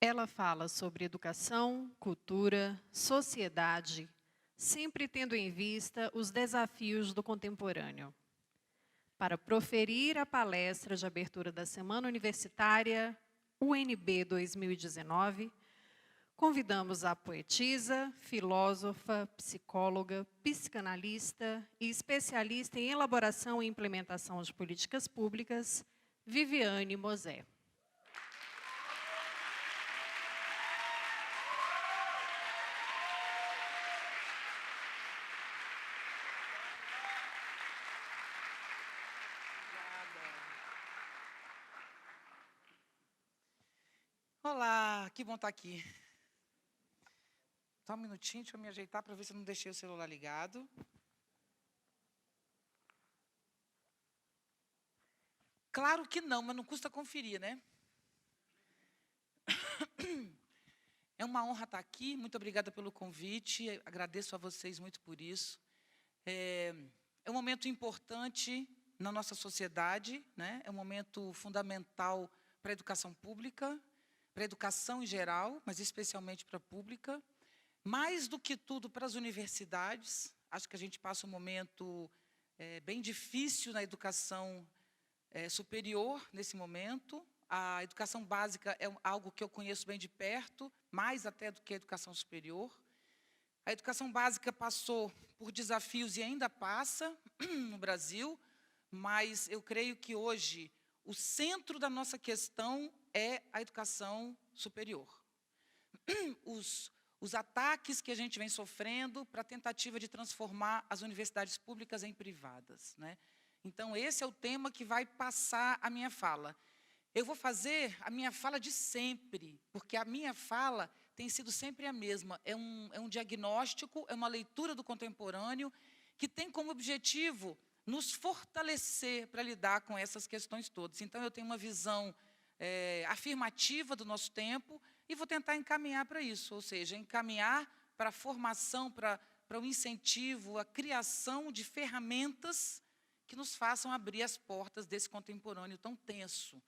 Ela fala sobre educação, cultura, sociedade, sempre tendo em vista os desafios do contemporâneo. Para proferir a palestra de abertura da Semana Universitária UNB 2019, convidamos a poetisa, filósofa, psicóloga, psicanalista e especialista em elaboração e implementação de políticas públicas, Viviane Mosé. Olá, que bom estar aqui. Só um minutinho, deixa eu me ajeitar para ver se eu não deixei o celular ligado. Claro que não, mas não custa conferir, né? É uma honra estar aqui, muito obrigada pelo convite, agradeço a vocês muito por isso. É um momento importante na nossa sociedade, né? É um momento fundamental para a educação pública, para a educação em geral, mas especialmente para a pública. Mais do que tudo para as universidades, acho que a gente passa um momento bem difícil na educação superior nesse momento. A educação básica é algo que eu conheço bem de perto, mais até do que a educação superior. A educação básica passou por desafios e ainda passa no Brasil, mas eu creio que hoje o centro da nossa questão é a educação superior. Os ataques que a gente vem sofrendo para a tentativa de transformar as universidades públicas em privadas, né? Então, esse é o tema que vai passar a minha fala. Eu vou fazer a minha fala de sempre, porque a minha fala tem sido sempre a mesma. É um diagnóstico, é uma leitura do contemporâneo, que tem como objetivo nos fortalecer para lidar com essas questões todas. Então, eu tenho uma visão afirmativa do nosso tempo e vou tentar encaminhar para isso, ou seja, encaminhar para a formação, para o incentivo, a criação de ferramentas que nos façam abrir as portas desse contemporâneo tão tenso.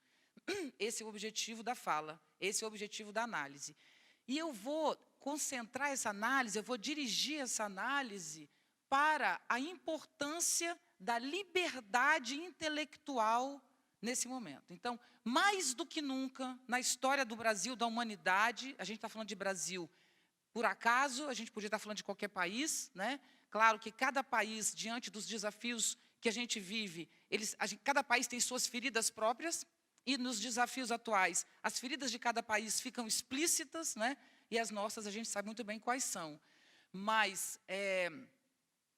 Esse é o objetivo da fala, esse é o objetivo da análise. E eu vou concentrar essa análise, eu vou dirigir essa análise para a importância da liberdade intelectual nesse momento. Então, mais do que nunca, na história do Brasil, da humanidade, a gente está falando de Brasil por acaso, a gente podia estar falando de qualquer país, né? Claro que cada país, diante dos desafios que a gente vive, cada país tem suas feridas próprias, e nos desafios atuais, as feridas de cada país ficam explícitas, né? E as nossas a gente sabe muito bem quais são. Mas,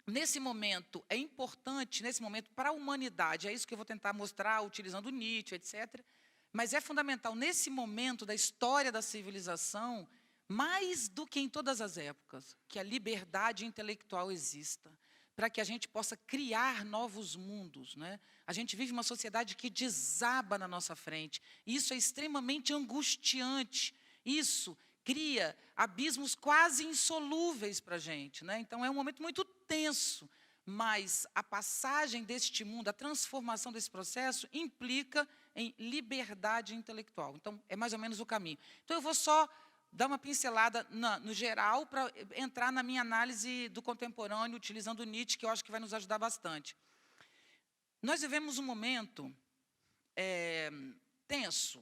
nesse momento, é importante, nesse momento, para a humanidade, é isso que eu vou tentar mostrar, utilizando Nietzsche, etc., mas é fundamental, nesse momento da história da civilização, mais do que em todas as épocas, que a liberdade intelectual exista, para que a gente possa criar novos mundos, né? A gente vive uma sociedade que desaba na nossa frente, e isso é extremamente angustiante, isso cria abismos quase insolúveis para a gente, né? Então, é um momento muito tenso, mas a passagem deste mundo, a transformação desse processo, implica em liberdade intelectual. Então, é mais ou menos o caminho. Então, eu vou só dar uma pincelada no geral para entrar na minha análise do contemporâneo, utilizando Nietzsche, que eu acho que vai nos ajudar bastante. Nós vivemos um momento tenso,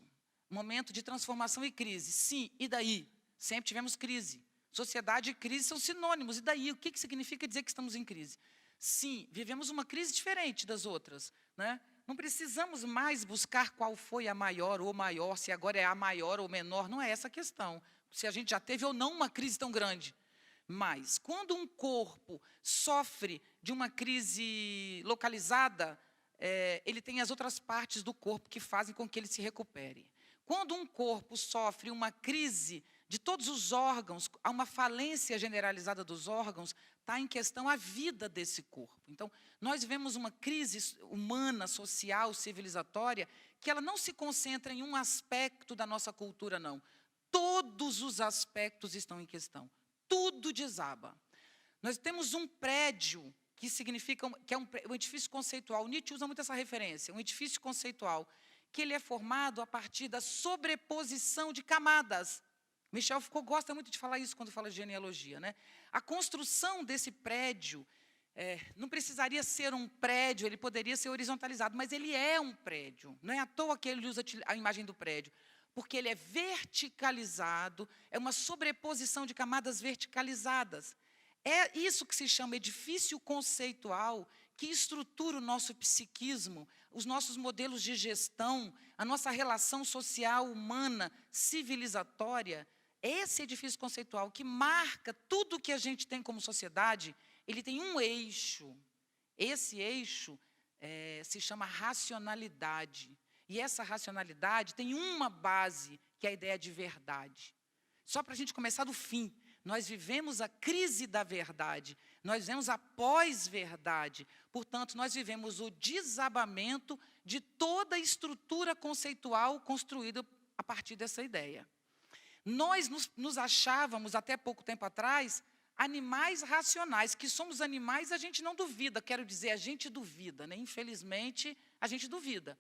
um momento de transformação e crise. Sim, e daí? Sempre tivemos crise. Sociedade e crise são sinônimos. E daí? O que significa dizer que estamos em crise? Sim, vivemos uma crise diferente das outras, né? Não precisamos mais buscar qual foi a maior ou maior, se agora é a maior ou menor, não é essa a questão. Se a gente já teve ou não uma crise tão grande. Mas, quando um corpo sofre de uma crise localizada, ele tem as outras partes do corpo que fazem com que ele se recupere. Quando um corpo sofre uma crise de todos os órgãos, há uma falência generalizada dos órgãos, está em questão a vida desse corpo. Então, nós vivemos uma crise humana, social, civilizatória, que ela não se concentra em um aspecto da nossa cultura, não. Todos os aspectos estão em questão. Tudo desaba. Nós temos um prédio que significa que é um edifício conceitual. Nietzsche usa muito essa referência, um edifício conceitual, que ele é formado a partir da sobreposição de camadas. Michel Foucault gosta muito de falar isso quando fala de genealogia, né? A construção desse prédio não precisaria ser um prédio, ele poderia ser horizontalizado, mas ele é um prédio. Não é à toa que ele usa a imagem do prédio, porque ele é verticalizado, é uma sobreposição de camadas verticalizadas. É isso que se chama edifício conceitual, que estrutura o nosso psiquismo, os nossos modelos de gestão, a nossa relação social, humana, civilizatória. Esse edifício conceitual que marca tudo o que a gente tem como sociedade, ele tem um eixo. Esse eixo se chama racionalidade. E essa racionalidade tem uma base, que é a ideia de verdade. Só para a gente começar do fim. Nós vivemos a crise da verdade, nós vivemos a pós-verdade. Portanto, nós vivemos o desabamento de toda a estrutura conceitual construída a partir dessa ideia. Nós nos achávamos, até pouco tempo atrás, animais racionais. Que somos animais, a gente não duvida. Quero dizer, a gente duvida, né? Infelizmente, a gente duvida.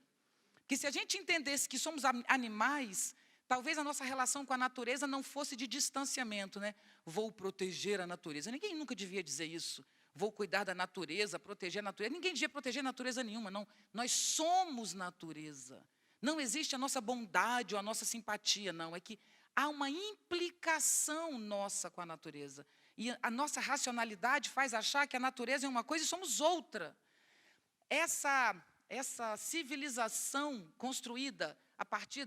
Que se a gente entendesse que somos animais, talvez a nossa relação com a natureza não fosse de distanciamento, né? Vou proteger a natureza. Ninguém nunca devia dizer isso. Vou cuidar da natureza, proteger a natureza. Ninguém devia proteger natureza nenhuma, não. Nós somos natureza. Não existe a nossa bondade ou a nossa simpatia, não. É que há uma implicação nossa com a natureza. E a nossa racionalidade faz achar que a natureza é uma coisa e somos outra. Essa civilização construída a partir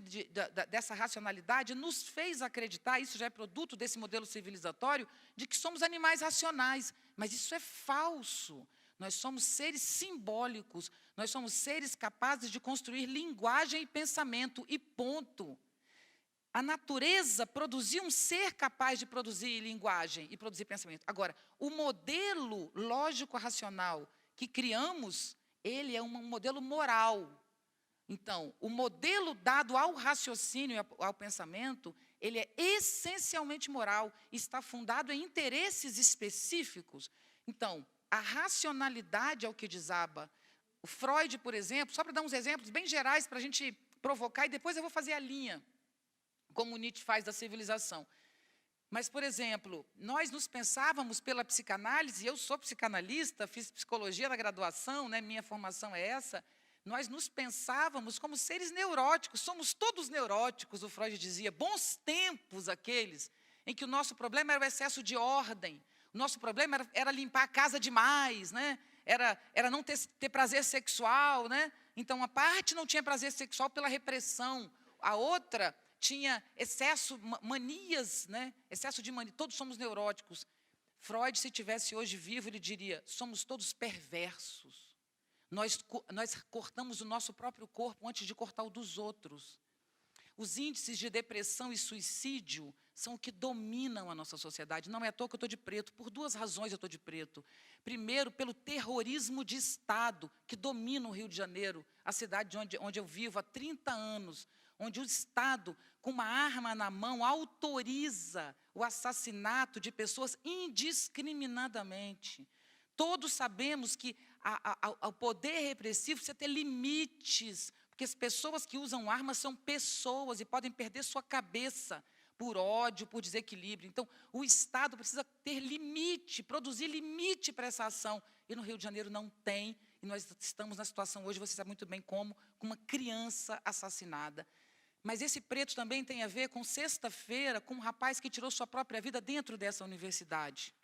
dessa racionalidade nos fez acreditar, isso já é produto desse modelo civilizatório, de que somos animais racionais. Mas isso é falso. Nós somos seres simbólicos, nós somos seres capazes de construir linguagem e pensamento, e ponto. A natureza produziu um ser capaz de produzir linguagem e produzir pensamento. Agora, o modelo lógico-racional que criamos, ele é um modelo moral. Então, o modelo dado ao raciocínio e ao pensamento, ele é essencialmente moral, está fundado em interesses específicos. Então, a racionalidade é o que desaba. O Freud, por exemplo, só para dar uns exemplos bem gerais para a gente provocar, e depois eu vou fazer a linha, como Nietzsche faz da civilização. Mas, por exemplo, nós nos pensávamos pela psicanálise, eu sou psicanalista, fiz psicologia na graduação, né, minha formação é essa. Nós nos pensávamos como seres neuróticos, somos todos neuróticos, o Freud dizia, bons tempos aqueles em que o nosso problema era o excesso de ordem, o nosso problema era limpar a casa demais, né? Era não ter prazer sexual, né? Então, uma parte não tinha prazer sexual pela repressão, a outra tinha excesso, manias, né? Excesso de mania, todos somos neuróticos. Freud, se tivesse hoje vivo, ele diria, somos todos perversos. Nós cortamos o nosso próprio corpo antes de cortar o dos outros. Os índices de depressão e suicídio são o que dominam a nossa sociedade. Não é à toa que eu estou de preto. Por duas razões eu estou de preto. Primeiro, pelo terrorismo de Estado que domina o Rio de Janeiro, a cidade onde eu vivo há 30 anos, onde o Estado, com uma arma na mão, autoriza o assassinato de pessoas indiscriminadamente. Todos sabemos que ao poder repressivo precisa ter limites, porque as pessoas que usam armas são pessoas e podem perder sua cabeça por ódio, por desequilíbrio. Então, o Estado precisa ter limite, produzir limite para essa ação. E no Rio de Janeiro não tem, e nós estamos na situação hoje, você sabe muito bem como, com uma criança assassinada. Mas esse preto também tem a ver com sexta-feira, com um rapaz que tirou sua própria vida dentro dessa universidade.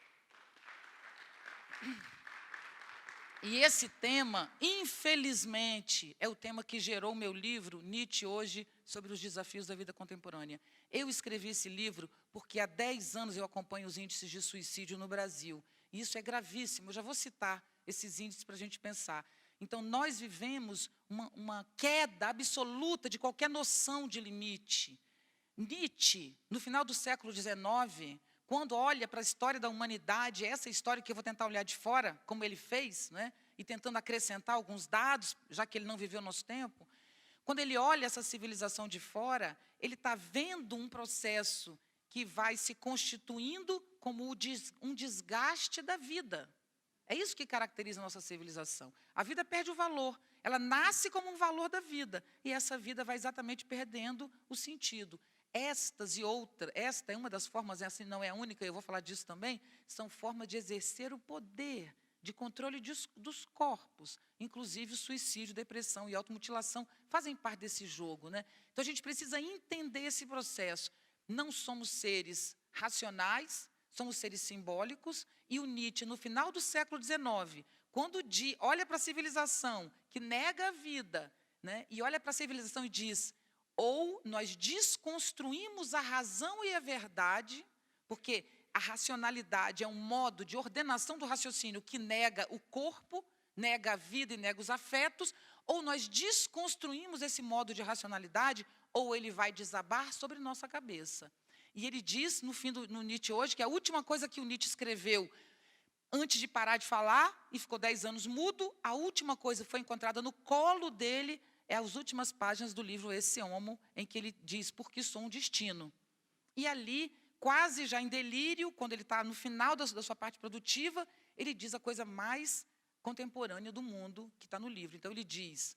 E esse tema, infelizmente, é o tema que gerou o meu livro, Nietzsche hoje, sobre os desafios da vida contemporânea. Eu escrevi esse livro porque há 10 anos eu acompanho os índices de suicídio no Brasil. E isso é gravíssimo, eu já vou citar esses índices para a gente pensar. Então, nós vivemos uma queda absoluta de qualquer noção de limite. Nietzsche, no final do século XIX, quando olha para a história da humanidade, essa história que eu vou tentar olhar de fora, como ele fez, né, e tentando acrescentar alguns dados, já que ele não viveu nosso tempo, quando ele olha essa civilização de fora, ele está vendo um processo que vai se constituindo como um desgaste da vida. É isso que caracteriza a nossa civilização. A vida perde o valor, ela nasce como um valor da vida, e essa vida vai exatamente perdendo o sentido. estas e outras, esta é uma das formas, assim, não é a única, eu vou falar disso também, são formas de exercer o poder de controle dos corpos, inclusive o suicídio, depressão e automutilação fazem parte desse jogo, né? Então, a gente precisa entender esse processo. Não somos seres racionais, somos seres simbólicos, e o Nietzsche, no final do século XIX, quando olha para a civilização que nega a vida, né, e olha para a civilização e diz, ou nós desconstruímos a razão e a verdade, porque a racionalidade é um modo de ordenação do raciocínio que nega o corpo, nega a vida e nega os afetos, ou nós desconstruímos esse modo de racionalidade, ou ele vai desabar sobre nossa cabeça. E ele diz, no Nietzsche hoje, que a última coisa que o Nietzsche escreveu, antes de parar de falar, e ficou 10 anos mudo, a última coisa que foi encontrada no colo dele, é as últimas páginas do livro Esse Homo, em que ele diz, porque sou um destino. E ali, quase já em delírio, quando ele está no final da sua parte produtiva, ele diz a coisa mais contemporânea do mundo, que está no livro. Então, ele diz,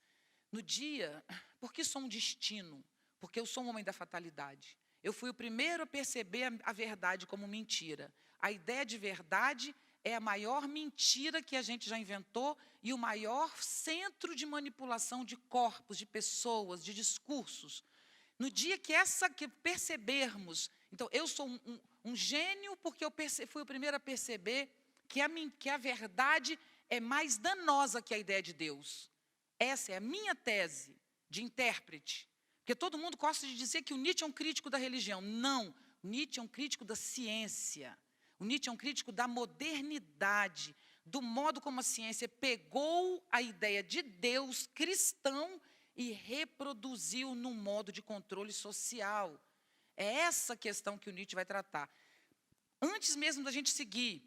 no dia, porque sou um destino? Porque eu sou um homem da fatalidade. Eu fui o primeiro a perceber a verdade como mentira. A ideia de verdade é a maior mentira que a gente já inventou e o maior centro de manipulação de corpos, de pessoas, de discursos. No dia que percebermos, então, eu sou um gênio porque eu fui o primeiro a perceber que a verdade é mais danosa que a ideia de Deus. Essa é a minha tese de intérprete. Porque todo mundo gosta de dizer que o Nietzsche é um crítico da religião. Não, o Nietzsche é um crítico da ciência. O Nietzsche é um crítico da modernidade, do modo como a ciência pegou a ideia de Deus cristão e reproduziu num modo de controle social. É essa questão que o Nietzsche vai tratar. Antes mesmo da gente seguir,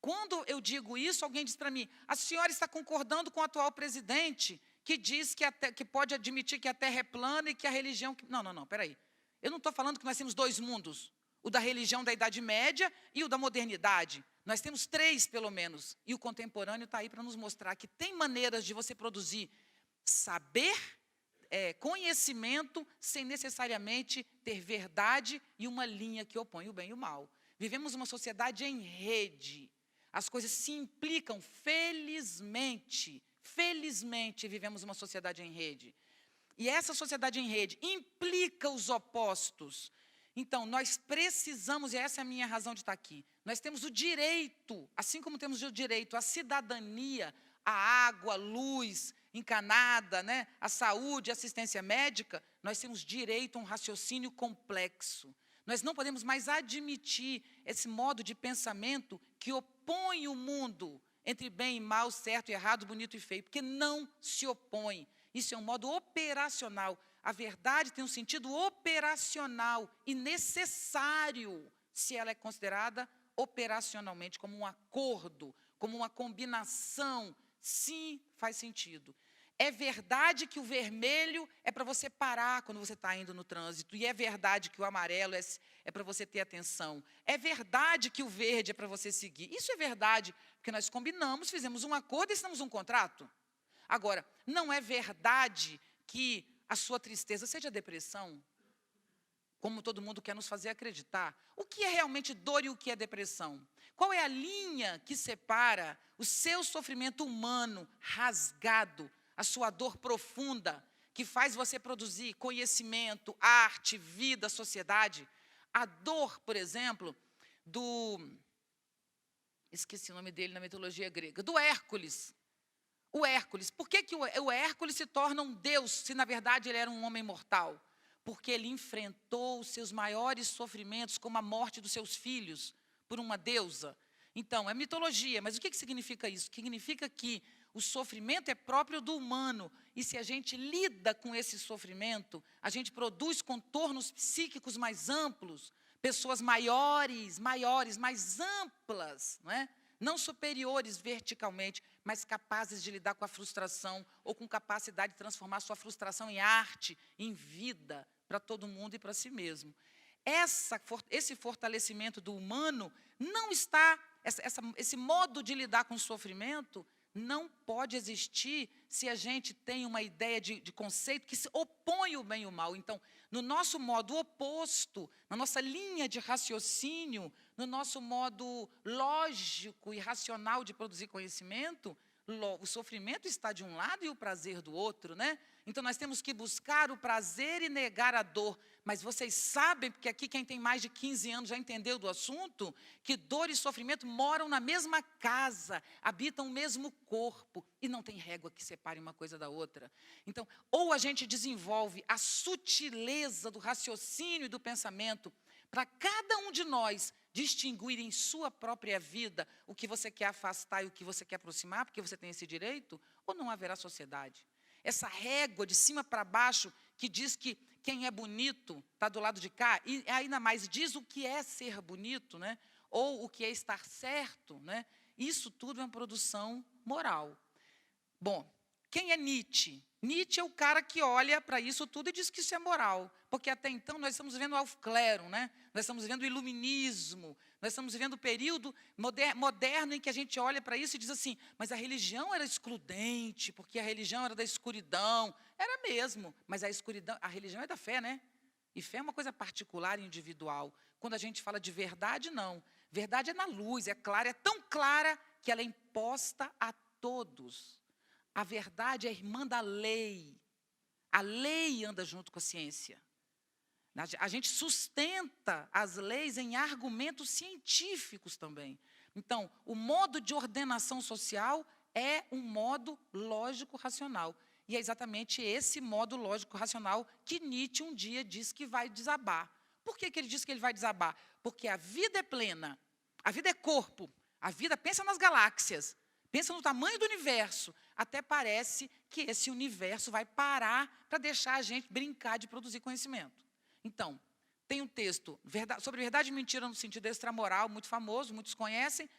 quando eu digo isso, alguém diz para mim, a senhora está concordando com o atual presidente, que diz que pode admitir que a Terra é plana e que a religião... Não, peraí. Eu não estou falando que nós temos dois mundos, o da religião da Idade Média e o da modernidade. Nós temos 3, pelo menos, e o contemporâneo está aí para nos mostrar que tem maneiras de você produzir saber, conhecimento, sem necessariamente ter verdade e uma linha que opõe o bem e o mal. Vivemos uma sociedade em rede. As coisas se implicam, felizmente, vivemos uma sociedade em rede. E essa sociedade em rede implica os opostos. Então, nós precisamos, e essa é a minha razão de estar aqui, nós temos o direito, assim como temos o direito à cidadania, à água, à luz encanada, né, à saúde, à assistência médica, nós temos direito a um raciocínio complexo. Nós não podemos mais admitir esse modo de pensamento que opõe o mundo entre bem e mal, certo e errado, bonito e feio, porque não se opõe. Isso é um modo operacional. A verdade tem um sentido operacional e necessário, se ela é considerada operacionalmente como um acordo, como uma combinação. Sim, faz sentido. É verdade que o vermelho é para você parar quando você está indo no trânsito. E é verdade que o amarelo é para você ter atenção. É verdade que o verde é para você seguir. Isso é verdade, porque nós combinamos, fizemos um acordo e assinamos um contrato. Agora, não é verdade que a sua tristeza seja depressão, como todo mundo quer nos fazer acreditar. O que é realmente dor e o que é depressão? Qual é a linha que separa o seu sofrimento humano rasgado, a sua dor profunda, que faz você produzir conhecimento, arte, vida, sociedade? A dor, por exemplo, esqueci o nome dele na mitologia grega, do Hércules. O Hércules, por que o Hércules se torna um deus, se na verdade ele era um homem mortal? Porque ele enfrentou os seus maiores sofrimentos, como a morte dos seus filhos, por uma deusa. Então, é mitologia, mas o que significa isso? Significa que o sofrimento é próprio do humano, e se a gente lida com esse sofrimento, a gente produz contornos psíquicos mais amplos, pessoas maiores, mais amplas, não é? Não superiores verticalmente, mas capazes de lidar com a frustração, ou com capacidade de transformar sua frustração em arte, em vida, para todo mundo e para si mesmo. Esse fortalecimento do humano não está, esse modo de lidar com o sofrimento, não pode existir se a gente tem uma ideia de conceito que se opõe o bem e o mal. Então, no nosso modo oposto, na nossa linha de raciocínio, no nosso modo lógico e racional de produzir conhecimento, o sofrimento está de um lado e o prazer do outro, né? Então, nós temos que buscar o prazer e negar a dor. Mas vocês sabem, porque aqui quem tem mais de 15 anos já entendeu do assunto, que dor e sofrimento moram na mesma casa, habitam o mesmo corpo, e não tem régua que separe uma coisa da outra. Então, ou a gente desenvolve a sutileza do raciocínio e do pensamento, para cada um de nós distinguir em sua própria vida o que você quer afastar e o que você quer aproximar, porque você tem esse direito, ou não haverá sociedade. Essa régua de cima para baixo que diz que quem é bonito está do lado de cá, e ainda mais diz o que é ser bonito, né? Ou o que é estar certo, né? Isso tudo é uma produção moral. Bom, quem é Nietzsche? Nietzsche é o cara que olha para isso tudo e diz que isso é moral, porque até então nós estamos vendo o Aufklärung, né? Nós estamos vendo o iluminismo, nós estamos vivendo o período moderno em que a gente olha para isso e diz assim, mas a religião era excludente, porque a religião era da escuridão. Era mesmo, mas a escuridão, a religião é da fé, né? E fé é uma coisa particular e individual. Quando a gente fala de verdade, não. Verdade é na luz, é clara, é tão clara que ela é imposta a todos. A verdade é irmã da lei. A lei anda junto com a ciência. A gente sustenta as leis em argumentos científicos também. Então, o modo de ordenação social é um modo lógico-racional. E é exatamente esse modo lógico-racional que Nietzsche um dia disse que vai desabar. Por que ele disse que ele vai desabar? Porque a vida é plena, a vida é corpo, a vida pensa nas galáxias, pensa no tamanho do universo. Até parece que esse universo vai parar para deixar a gente brincar de produzir conhecimento. Então, tem um texto sobre verdade e mentira no sentido extramoral, muito famoso, muitos conhecem,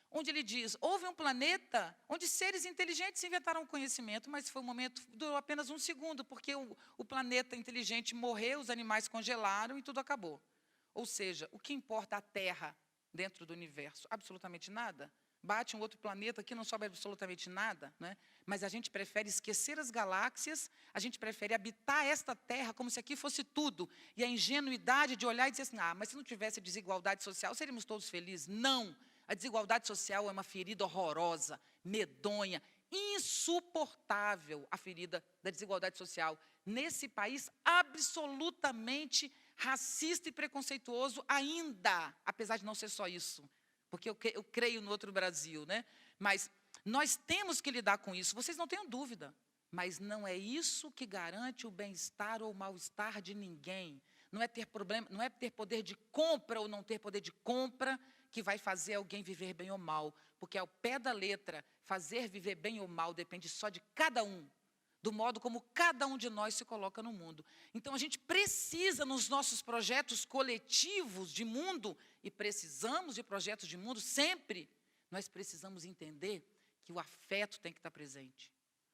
onde ele diz, houve um planeta onde seres inteligentes inventaram conhecimento, mas foi um momento, durou apenas um segundo, porque o planeta inteligente morreu, os animais congelaram e tudo acabou. Ou seja, o que importa a Terra dentro do universo? Absolutamente nada. Bate um outro planeta aqui, não sobe absolutamente nada, né? Mas a gente prefere esquecer as galáxias, a gente prefere habitar esta terra como se aqui fosse tudo. E a ingenuidade de olhar e dizer assim, mas se não tivesse desigualdade social, seríamos todos felizes. Não, a desigualdade social é uma ferida horrorosa, medonha, insuportável, a ferida da desigualdade social. Nesse país absolutamente racista e preconceituoso ainda, apesar de não ser só isso. Porque eu creio no outro Brasil, né? Mas nós temos que lidar com isso, vocês não tenham dúvida. Mas não é isso que garante o bem-estar ou o mal-estar de ninguém. Não é ter problema, não é ter poder de compra ou não ter poder de compra que vai fazer alguém viver bem ou mal. Porque ao pé da letra, fazer viver bem ou mal depende só de cada um. Do modo como cada um de nós se coloca no mundo. Então, a gente precisa, nos nossos projetos coletivos de mundo, e precisamos de projetos de mundo sempre, nós precisamos entender que o afeto tem que estar presente.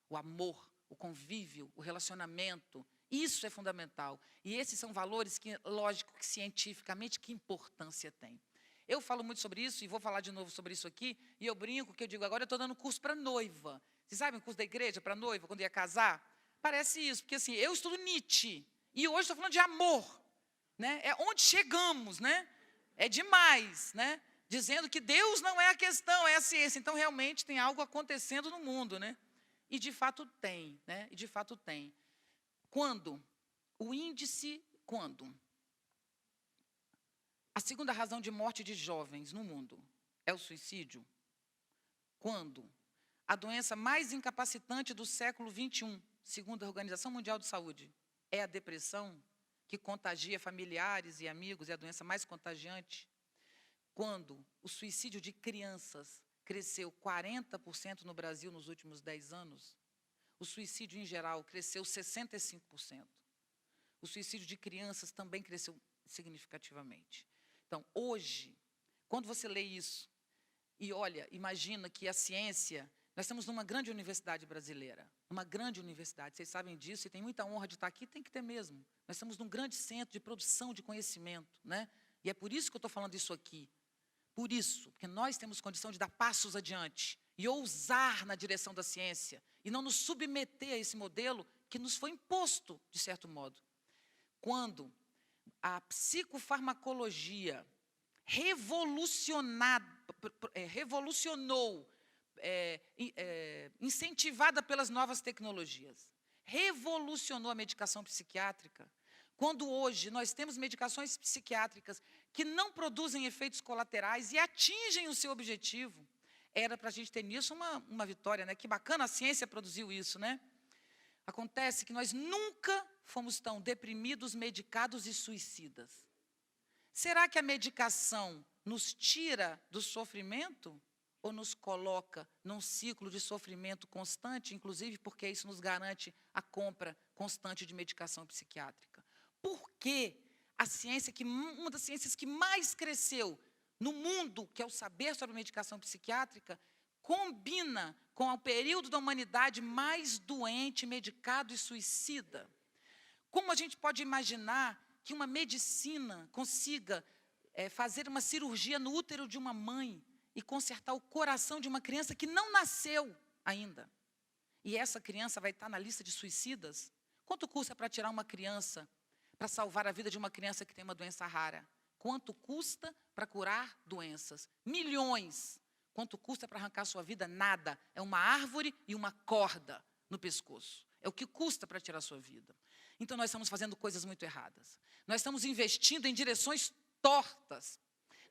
O amor, o convívio, o relacionamento, isso é fundamental. E esses são valores que, lógico, que cientificamente, que importância tem. Eu falo muito sobre isso, e vou falar de novo sobre isso aqui, e eu brinco que eu digo, agora eu estou dando curso para noiva. Vocês sabem o curso da igreja para noiva, quando ia casar? Parece isso, porque assim, eu estudo Nietzsche, e hoje estou falando de amor, né? É onde chegamos, né? É demais, né? Dizendo que Deus não é a questão, é a ciência. Então, realmente, tem algo acontecendo no mundo, né? E, de fato, tem, né? E, de fato, tem. Quando? A segunda razão de morte de jovens no mundo é o suicídio. Quando? A doença mais incapacitante do século XXI, segundo a Organização Mundial de Saúde, é a depressão, que contagia familiares e amigos, é a doença mais contagiante. Quando o suicídio de crianças cresceu 40% no Brasil nos últimos 10 anos, o suicídio em geral cresceu 65%. O suicídio de crianças também cresceu significativamente. Então, hoje, quando você lê isso, e olha, imagina que a ciência, nós estamos numa grande universidade brasileira, uma grande universidade, vocês sabem disso, e tem muita honra de estar aqui, tem que ter mesmo. Nós estamos num grande centro de produção de conhecimento, né? E é por isso que eu estou falando isso aqui. Por isso, porque nós temos condição de dar passos adiante, e ousar na direção da ciência, e não nos submeter a esse modelo que nos foi imposto, de certo modo. Quando a psicofarmacologia revolucionou, incentivada pelas novas tecnologias, revolucionou a medicação psiquiátrica, quando hoje nós temos medicações psiquiátricas que não produzem efeitos colaterais e atingem o seu objetivo, era para a gente ter nisso uma vitória, né? Que bacana, a ciência produziu isso, né? Acontece que nós nunca fomos tão deprimidos, medicados e suicidas. Será que a medicação nos tira do sofrimento ou nos coloca num ciclo de sofrimento constante, inclusive porque isso nos garante a compra constante de medicação psiquiátrica? Por que a ciência, uma das ciências que mais cresceu no mundo, que é o saber sobre medicação psiquiátrica, combina com o período da humanidade mais doente, medicado e suicida? Como a gente pode imaginar que uma medicina consiga fazer uma cirurgia no útero de uma mãe e consertar o coração de uma criança que não nasceu ainda? E essa criança vai estar na lista de suicidas? Quanto custa para tirar uma criança, para salvar a vida de uma criança que tem uma doença rara? Quanto custa para curar doenças? Milhões. Quanto custa para arrancar sua vida? Nada. É uma árvore e uma corda no pescoço. É o que custa para tirar sua vida. Então, nós estamos fazendo coisas muito erradas. Nós estamos investindo em direções tortas.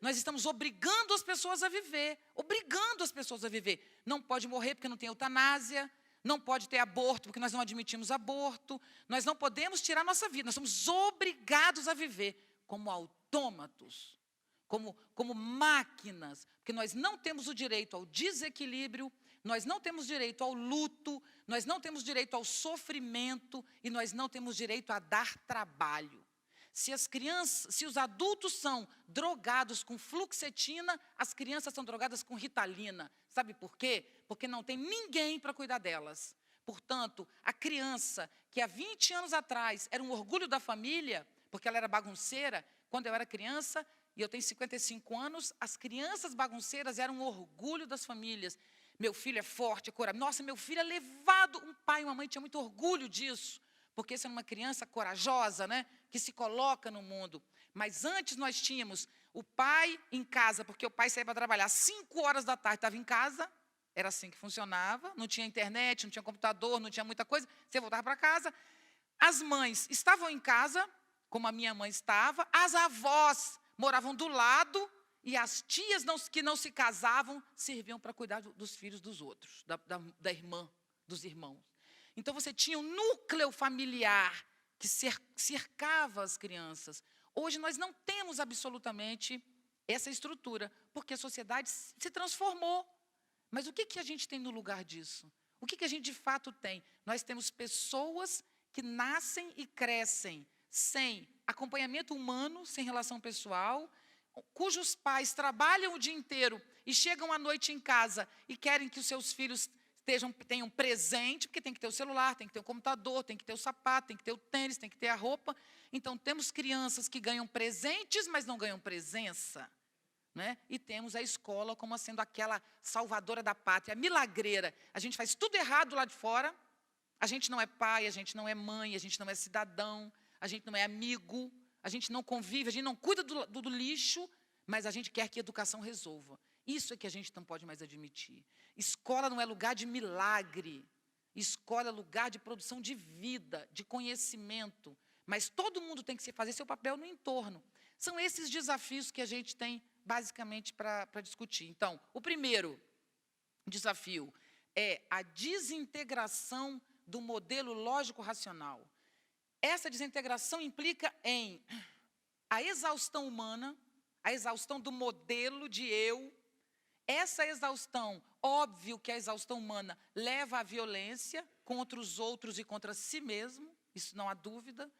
Nós estamos obrigando as pessoas a viver. Obrigando as pessoas a viver. Não pode morrer porque não tem eutanásia. Não pode ter aborto porque nós não admitimos aborto. Nós não podemos tirar nossa vida. Nós somos obrigados a viver como autômatos, como máquinas, porque nós não temos o direito ao desequilíbrio, nós não temos direito ao luto, nós não temos direito ao sofrimento e nós não temos direito a dar trabalho. Se os adultos são drogados com fluoxetina, as crianças são drogadas com Ritalina. Sabe por quê? Porque não tem ninguém para cuidar delas. Portanto, a criança que há 20 anos atrás era um orgulho da família, porque ela era bagunceira, quando eu era criança, e eu tenho 55 anos, as crianças bagunceiras eram um orgulho das famílias. Meu filho é forte, é corajoso. Nossa, meu filho é levado. Um pai e uma mãe tinham muito orgulho disso, porque essa é uma criança corajosa, né, que se coloca no mundo. Mas antes nós tínhamos o pai em casa, porque o pai saía para trabalhar às 5 horas da tarde, estava em casa, era assim que funcionava, não tinha internet, não tinha computador, não tinha muita coisa, você voltava para casa. As mães estavam em casa, como a minha mãe estava, as avós moravam do lado e as tias que não se casavam serviam para cuidar dos filhos dos outros, da irmã, dos irmãos. Então, você tinha um núcleo familiar que cercava as crianças. Hoje, nós não temos absolutamente essa estrutura, porque a sociedade se transformou. Mas o que a gente tem no lugar disso? O que a gente de fato tem? Nós temos pessoas que nascem e crescem sem acompanhamento humano, sem relação pessoal, cujos pais trabalham o dia inteiro e chegam à noite em casa e querem que os seus filhos tenham presente, porque tem que ter o celular, tem que ter o computador, tem que ter o sapato, tem que ter o tênis, tem que ter a roupa. Então, temos crianças que ganham presentes, mas não ganham presença, né? E temos a escola como sendo aquela salvadora da pátria, milagreira. A gente faz tudo errado lá de fora, a gente não é pai, a gente não é mãe, a gente não é cidadão, a gente não é amigo, a gente não convive, a gente não cuida do lixo, mas a gente quer que a educação resolva. Isso é que a gente não pode mais admitir. Escola não é lugar de milagre. Escola é lugar de produção de vida, de conhecimento. Mas todo mundo tem que fazer seu papel no entorno. São esses desafios que a gente tem, basicamente, para discutir. Então, o primeiro desafio é a desintegração do modelo lógico-racional. Essa desintegração implica em a exaustão humana, a exaustão do modelo de eu. Essa exaustão, óbvio que a exaustão humana leva à violência contra os outros e contra si mesmo, isso não há dúvida.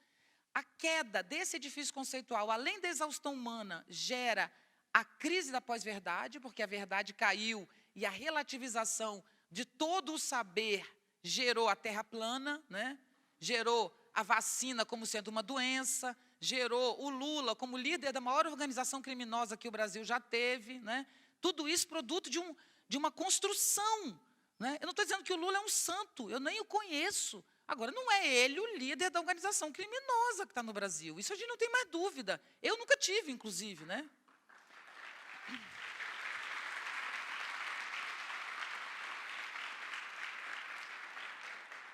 A queda desse edifício conceitual, além da exaustão humana, gera a crise da pós-verdade, porque a verdade caiu e a relativização de todo o saber gerou a terra plana, né? Gerou a vacina como sendo uma doença, gerou o Lula como líder da maior organização criminosa que o Brasil já teve, né? Tudo isso produto de uma construção, né? Eu não estou dizendo que o Lula é um santo, eu nem o conheço. Agora, não é ele o líder da organização criminosa que está no Brasil. Isso a gente não tem mais dúvida. Eu nunca tive, inclusive, né?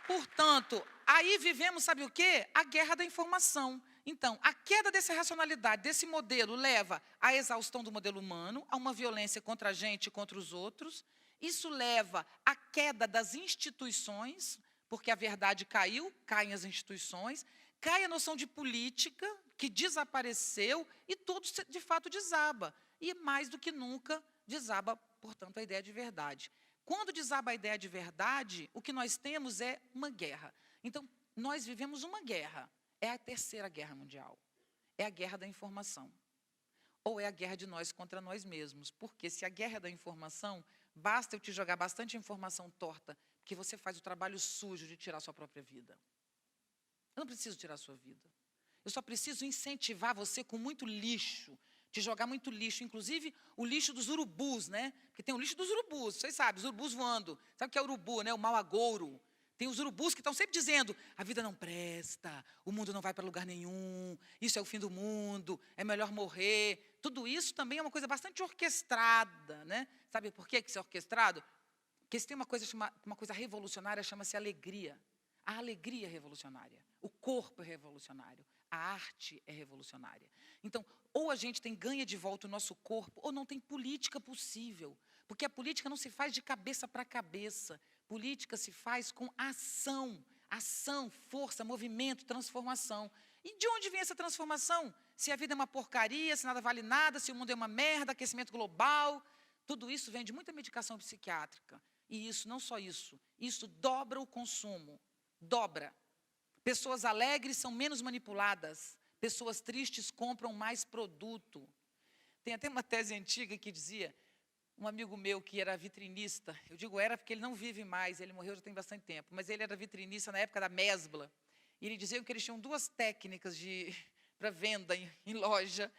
Portanto, aí vivemos, sabe o quê? A guerra da informação. Então, a queda dessa racionalidade, desse modelo, leva à exaustão do modelo humano, a uma violência contra a gente e contra os outros. Isso leva à queda das instituições, porque a verdade caiu, caem as instituições, cai a noção de política, que desapareceu, e tudo, de fato, desaba. E, mais do que nunca, desaba, portanto, a ideia de verdade. Quando desaba a ideia de verdade, o que nós temos é uma guerra. Então, nós vivemos uma guerra. É a terceira guerra mundial. É a guerra da informação. Ou é a guerra de nós contra nós mesmos. Porque se a guerra é da informação, basta eu te jogar bastante informação torta, que você faz o trabalho sujo de tirar a sua própria vida. Eu não preciso tirar a sua vida. Eu só preciso incentivar você com muito lixo, de jogar muito lixo, inclusive o lixo dos urubus, né? Porque tem o lixo dos urubus, vocês sabem, os urubus voando. Sabe o que é urubu, né? O mau agouro. Tem os urubus que estão sempre dizendo, a vida não presta, o mundo não vai para lugar nenhum, isso é o fim do mundo, é melhor morrer. Tudo isso também é uma coisa bastante orquestrada, né? Sabe por que isso é orquestrado? Porque se tem uma coisa revolucionária, chama-se alegria. A alegria é revolucionária, o corpo é revolucionário, a arte é revolucionária. Então, ou a gente ganha de volta o nosso corpo, ou não tem política possível. Porque a política não se faz de cabeça para cabeça. Política se faz com ação. Ação, força, movimento, transformação. E de onde vem essa transformação? Se a vida é uma porcaria, se nada vale nada, se o mundo é uma merda, aquecimento global. Tudo isso vem de muita medicação psiquiátrica. E isso, não só isso, isso dobra o consumo. Dobra. Pessoas alegres são menos manipuladas. Pessoas tristes compram mais produto. Tem até uma tese antiga que dizia, um amigo meu que era vitrinista, eu digo era porque ele não vive mais, ele morreu já tem bastante tempo, mas ele era vitrinista na época da Mesbla, e ele dizia que eles tinham duas técnicas para venda em loja.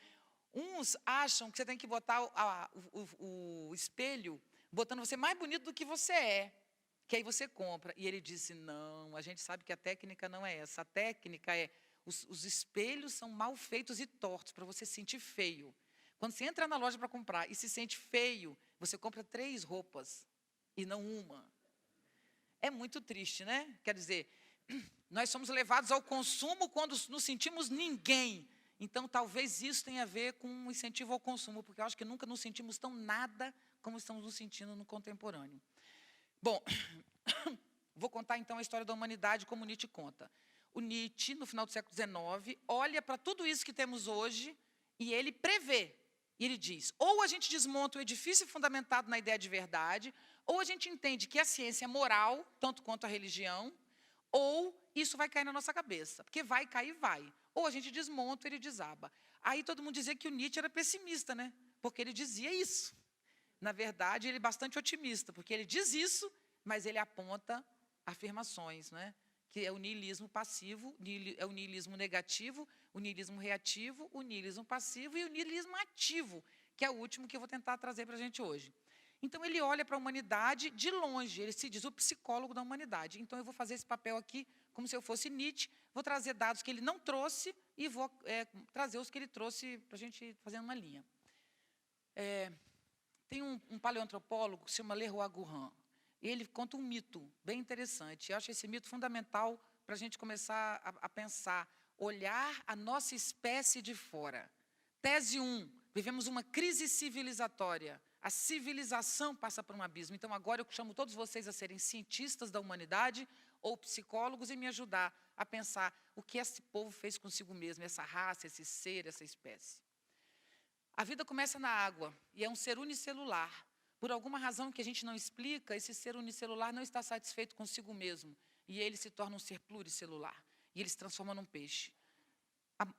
Uns acham que você tem que botar o espelho, botando você mais bonito do que você é, que aí você compra. E ele disse, não, a gente sabe que a técnica não é essa, a técnica é, os espelhos são mal feitos e tortos, para você se sentir feio. Quando você entra na loja para comprar e se sente feio, você compra 3 roupas e não uma. É muito triste, né? Quer dizer, nós somos levados ao consumo quando nos sentimos ninguém. Então, talvez isso tenha a ver com um incentivo ao consumo, porque eu acho que nunca nos sentimos tão nada como estamos nos sentindo no contemporâneo. Bom, vou contar então a história da humanidade como Nietzsche conta. O Nietzsche, no final do século XIX, olha para tudo isso que temos hoje e ele prevê. E ele diz, ou a gente desmonta o edifício fundamentado na ideia de verdade, ou a gente entende que a ciência é moral, tanto quanto a religião, ou isso vai cair na nossa cabeça, porque vai cair, vai. Ou a gente desmonta, ele desaba. Aí todo mundo dizia que o Nietzsche era pessimista, né? Porque ele dizia isso. Na verdade, ele é bastante otimista, porque ele diz isso, mas ele aponta afirmações, né? Que é o niilismo passivo, é o niilismo negativo, o niilismo reativo, o niilismo passivo e o niilismo ativo, que é o último que eu vou tentar trazer para a gente hoje. Então, ele olha para a humanidade de longe, ele se diz o psicólogo da humanidade. Então, eu vou fazer esse papel aqui como se eu fosse Nietzsche, vou trazer dados que ele não trouxe e vou trazer os que ele trouxe para a gente fazer uma linha. Tem um paleoantropólogo que se chama Leroy Gourhan. Ele conta um mito bem interessante. Eu acho esse mito fundamental para a gente começar a pensar, olhar a nossa espécie de fora. Tese 1, vivemos uma crise civilizatória. A civilização passa por um abismo. Então, agora eu chamo todos vocês a serem cientistas da humanidade ou psicólogos e me ajudar a pensar o que esse povo fez consigo mesmo, essa raça, esse ser, essa espécie. A vida começa na água e é um ser unicelular. Por alguma razão que a gente não explica, esse ser unicelular não está satisfeito consigo mesmo. E ele se torna um ser pluricelular. E ele se transforma num peixe.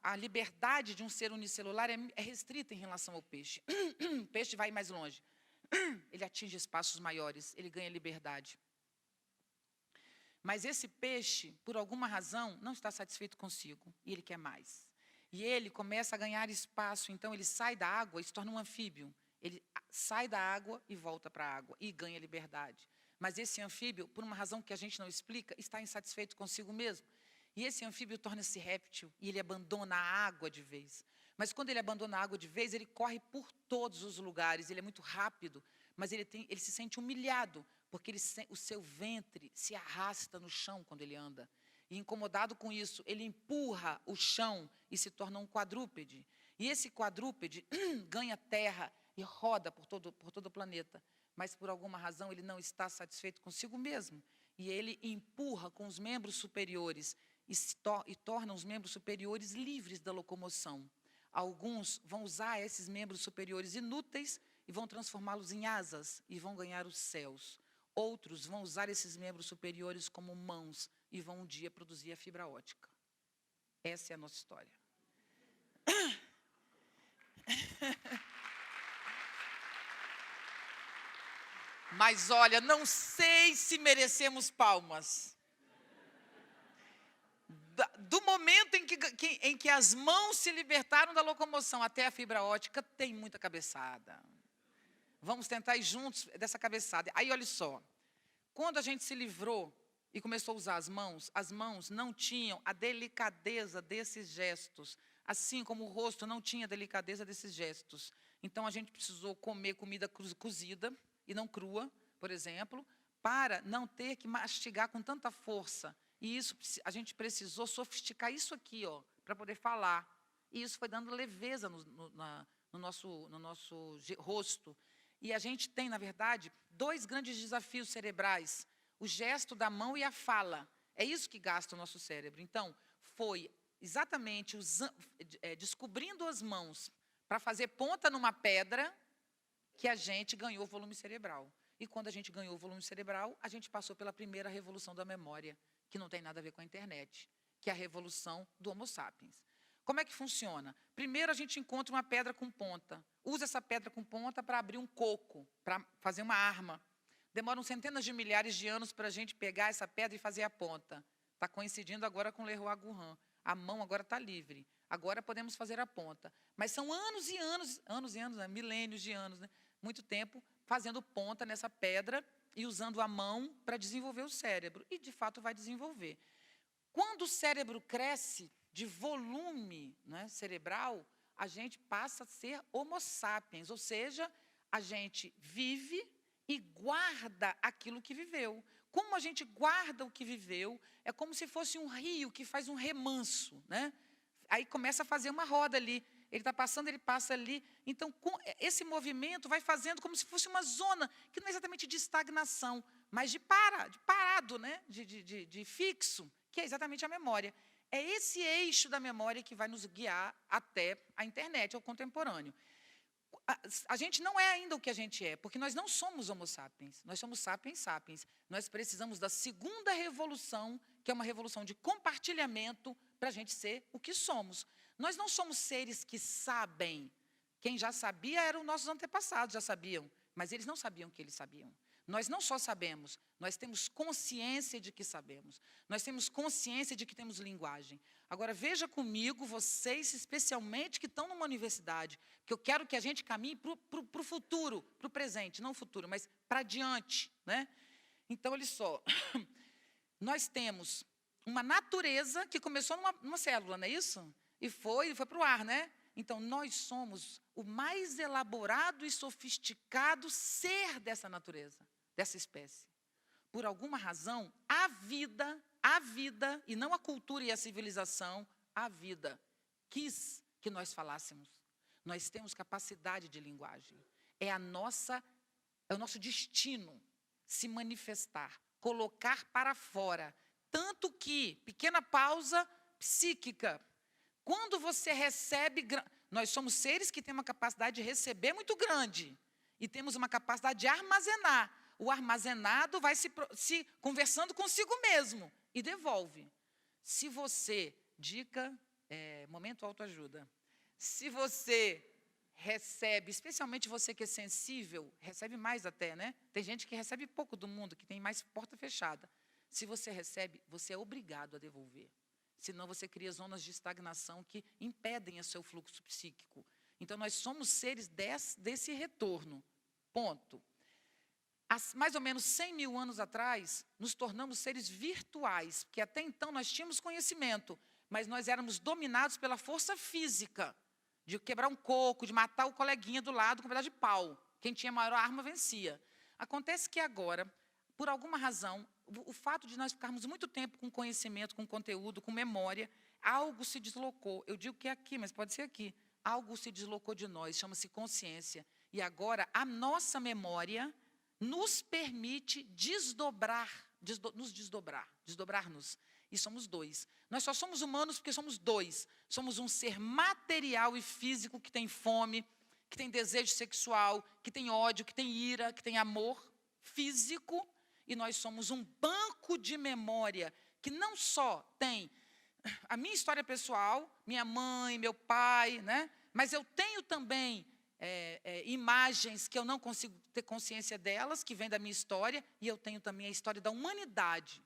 A liberdade de um ser unicelular é restrita em relação ao peixe. O peixe vai mais longe. Ele atinge espaços maiores, ele ganha liberdade. Mas esse peixe, por alguma razão, não está satisfeito consigo. E ele quer mais. E ele começa a ganhar espaço, então ele sai da água e se torna um anfíbio. Ele sai da água e volta para a água e ganha liberdade. Mas esse anfíbio, por uma razão que a gente não explica, está insatisfeito consigo mesmo. E esse anfíbio torna-se réptil e ele abandona a água de vez. Mas quando ele abandona a água de vez, ele corre por todos os lugares, ele é muito rápido, mas ele se sente humilhado, porque o seu ventre se arrasta no chão quando ele anda. E incomodado com isso, ele empurra o chão e se torna um quadrúpede. E esse quadrúpede ganha terra e roda por todo o planeta. Mas, por alguma razão, ele não está satisfeito consigo mesmo. E ele empurra com os membros superiores e torna os membros superiores livres da locomoção. Alguns vão usar esses membros superiores inúteis e vão transformá-los em asas e vão ganhar os céus. Outros vão usar esses membros superiores como mãos e vão um dia produzir a fibra óptica. Essa é a nossa história. Mas olha, não sei se merecemos palmas. Do momento em que as mãos se libertaram da locomoção até a fibra óptica, tem muita cabeçada. Vamos tentar ir juntos dessa cabeçada. Aí, olha só. Quando a gente se livrou e começou a usar as mãos não tinham a delicadeza desses gestos. Assim como o rosto não tinha a delicadeza desses gestos. Então, a gente precisou comer comida cozida e não crua, por exemplo, para não ter que mastigar com tanta força. E isso, a gente precisou sofisticar isso aqui, para poder falar. E isso foi dando leveza no nosso rosto. E a gente tem, na verdade, 2 grandes desafios cerebrais. O gesto da mão e a fala. É isso que gasta o nosso cérebro. Então, foi exatamente descobrindo as mãos para fazer ponta numa pedra que a gente ganhou volume cerebral. E quando a gente ganhou volume cerebral, a gente passou pela primeira revolução da memória, que não tem nada a ver com a internet, que é a revolução do Homo sapiens. Como é que funciona? Primeiro, a gente encontra uma pedra com ponta. Usa essa pedra com ponta para abrir um coco, para fazer uma arma. Demoram centenas de milhares de anos para a gente pegar essa pedra e fazer a ponta. Está coincidindo agora com Leroy Gourand. A mão agora está livre. Agora podemos fazer a ponta. Mas são anos e anos, né? Milênios de anos, né? Muito tempo fazendo ponta nessa pedra e usando a mão para desenvolver o cérebro. E, de fato, vai desenvolver. Quando o cérebro cresce de volume, né, cerebral, a gente passa a ser Homo sapiens, ou seja, a gente vive e guarda aquilo que viveu. Como a gente guarda o que viveu, é como se fosse um rio que faz um remanso, né? Aí começa a fazer uma roda ali. Ele está passando, ele passa ali. Então, esse movimento vai fazendo como se fosse uma zona, que não é exatamente de estagnação, mas de parado, né? de fixo, que é exatamente a memória. É esse eixo da memória que vai nos guiar até a internet, ao contemporâneo. A gente não é ainda o que a gente é, porque nós não somos Homo sapiens, nós somos sapiens sapiens. Nós precisamos da segunda revolução, que é uma revolução de compartilhamento, para a gente ser o que somos. Nós não somos seres que sabem. Quem já sabia eram os nossos antepassados, já sabiam, mas eles não sabiam que eles sabiam. Nós não só sabemos, nós temos consciência de que sabemos. Nós temos consciência de que temos linguagem. Agora, veja comigo, vocês, especialmente que estão numa universidade, que eu quero que a gente caminhe para o futuro, para o presente, não o futuro, mas para adiante, né? Então, olha só, nós temos uma natureza que começou numa célula, não é isso? E foi para o ar, né? Então, nós somos o mais elaborado e sofisticado ser dessa natureza, dessa espécie. Por alguma razão, a vida, e não a cultura e a civilização, a vida, quis que nós falássemos. Nós temos capacidade de linguagem. É o nosso destino se manifestar, colocar para fora. Tanto que, pequena pausa psíquica, quando você recebe, nós somos seres que têm uma capacidade de receber muito grande e temos uma capacidade de armazenar. O armazenado vai se conversando consigo mesmo e devolve. Se você, momento autoajuda, se você recebe, especialmente você que é sensível, recebe mais até, né? Tem gente que recebe pouco do mundo, que tem mais porta fechada. Se você recebe, você é obrigado a devolver. Senão você cria zonas de estagnação que impedem o seu fluxo psíquico. Então, nós somos seres desse retorno. Ponto. Há mais ou menos 100 mil anos atrás, nos tornamos seres virtuais, porque até então nós tínhamos conhecimento, mas nós éramos dominados pela força física, de quebrar um coco, de matar o coleguinha do lado com um pedaço de pau. Quem tinha maior arma vencia. Acontece que agora, por alguma razão, o fato de nós ficarmos muito tempo com conhecimento, com conteúdo, com memória, algo se deslocou. Eu digo que é aqui, mas pode ser aqui. Algo se deslocou de nós, chama-se consciência. E agora, a nossa memória nos permite desdobrar-nos. E somos dois. Nós só somos humanos porque somos dois. Somos um ser material e físico que tem fome, que tem desejo sexual, que tem ódio, que tem ira, que tem amor físico. E nós somos um banco de memória que não só tem a minha história pessoal, minha mãe, meu pai, né? Mas eu tenho também imagens que eu não consigo ter consciência delas, que vêm da minha história, e eu tenho também a história da humanidade,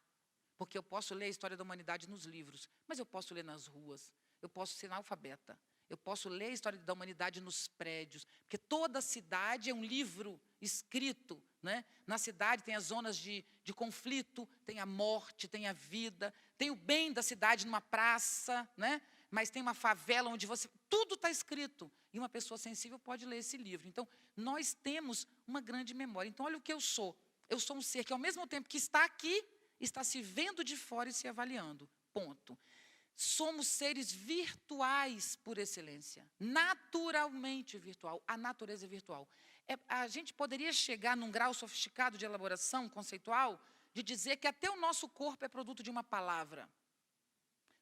porque eu posso ler a história da humanidade nos livros, mas eu posso ler nas ruas, eu posso ser analfabeta, eu posso ler a história da humanidade nos prédios, porque toda cidade é um livro escrito, né? Na cidade tem as zonas de conflito, tem a morte, tem a vida, tem o bem da cidade numa praça, né? Mas tem uma favela onde tudo está escrito. E uma pessoa sensível pode ler esse livro. Então, nós temos uma grande memória. Então, olha o que eu sou. Eu sou um ser que, ao mesmo tempo que está aqui, está se vendo de fora e se avaliando. Ponto. Somos seres virtuais por excelência. Naturalmente virtual. A natureza é virtual. A gente poderia chegar num grau sofisticado de elaboração conceitual de dizer que até o nosso corpo é produto de uma palavra.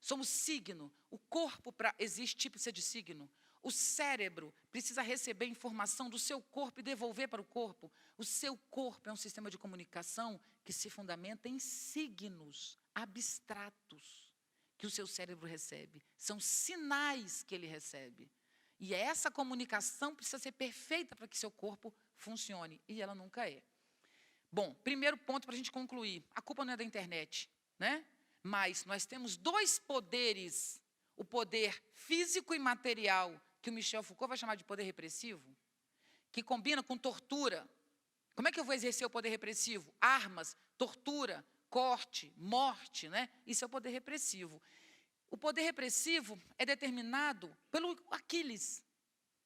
Somos signo. O corpo, para existir, precisa de signo. O cérebro precisa receber informação do seu corpo e devolver para o corpo. O seu corpo é um sistema de comunicação que se fundamenta em signos abstratos que o seu cérebro recebe. São sinais que ele recebe. E essa comunicação precisa ser perfeita para que seu corpo funcione. E ela nunca é. Bom, primeiro ponto para a gente concluir. A culpa não é da internet, né? Mas nós temos dois poderes. O poder físico e material, que o Michel Foucault vai chamar de poder repressivo, que combina com tortura. Como é que eu vou exercer o poder repressivo? Armas, tortura, corte, morte, né? Isso é o poder repressivo. O poder repressivo é determinado pelo Aquiles,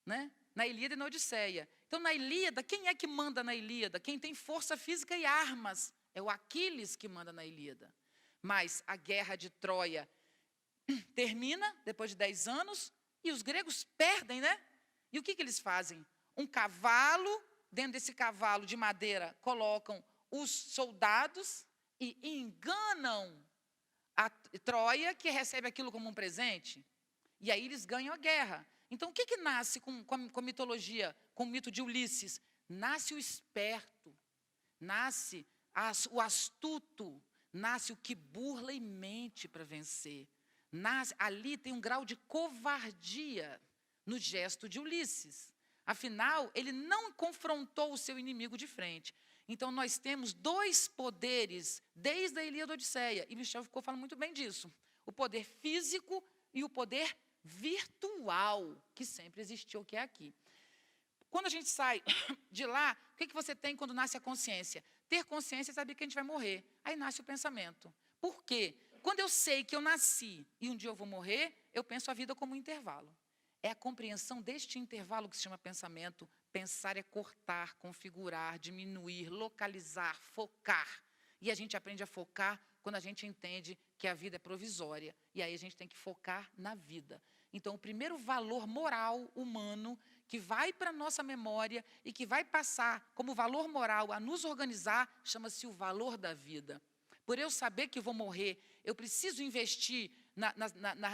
né? Na Ilíada e na Odisseia. Então, na Ilíada, quem é que manda na Ilíada? Quem tem força física e armas. É o Aquiles que manda na Ilíada. Mas a guerra de Troia termina depois de 10 anos e os gregos perdem, né? E o que eles fazem? Um cavalo, dentro desse cavalo de madeira, colocam os soldados e enganam a Troia, que recebe aquilo como um presente. E aí eles ganham a guerra. Então, o que nasce com a mitologia, com o mito de Ulisses? Nasce o esperto, nasce o astuto, nasce o que burla e mente para vencer. Ali tem um grau de covardia no gesto de Ulisses. Afinal, ele não confrontou o seu inimigo de frente. Então, nós temos dois poderes desde a Ilíada e a Odisseia. E Michel Foucault fala muito bem disso. O poder físico e o poder virtual, que sempre existiu, que é aqui. Quando a gente sai de lá, o que você tem quando nasce a consciência? Ter consciência é saber que a gente vai morrer. Aí nasce o pensamento. Por quê? Quando eu sei que eu nasci e um dia eu vou morrer, eu penso a vida como um intervalo. É a compreensão deste intervalo que se chama pensamento. Pensar é cortar, configurar, diminuir, localizar, focar. E a gente aprende a focar quando a gente entende que a vida é provisória. E aí a gente tem que focar na vida. Então, o primeiro valor moral humano que vai para a nossa memória e que vai passar como valor moral a nos organizar, chama-se o valor da vida. Por eu saber que vou morrer, eu preciso investir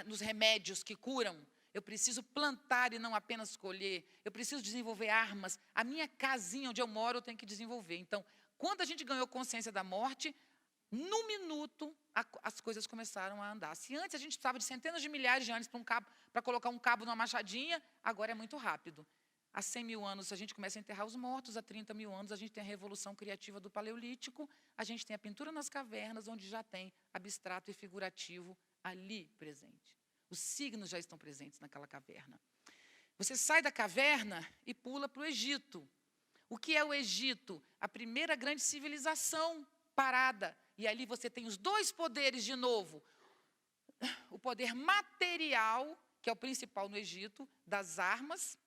nos remédios que curam. Eu preciso plantar e não apenas colher. Eu preciso desenvolver armas. A minha casinha onde eu moro eu tenho que desenvolver. Então, quando a gente ganhou consciência da morte, num minuto as coisas começaram a andar. Se antes a gente precisava de centenas de milhares de anos para colocar um cabo numa machadinha, agora é muito rápido. Há 100 mil anos a gente começa a enterrar os mortos, há 30 mil anos a gente tem a revolução criativa do Paleolítico, a gente tem a pintura nas cavernas, onde já tem abstrato e figurativo ali presente. Os signos já estão presentes naquela caverna. Você sai da caverna e pula para o Egito. O que é o Egito? A primeira grande civilização parada. E ali você tem os dois poderes de novo. O poder material, que é o principal no Egito, das armas,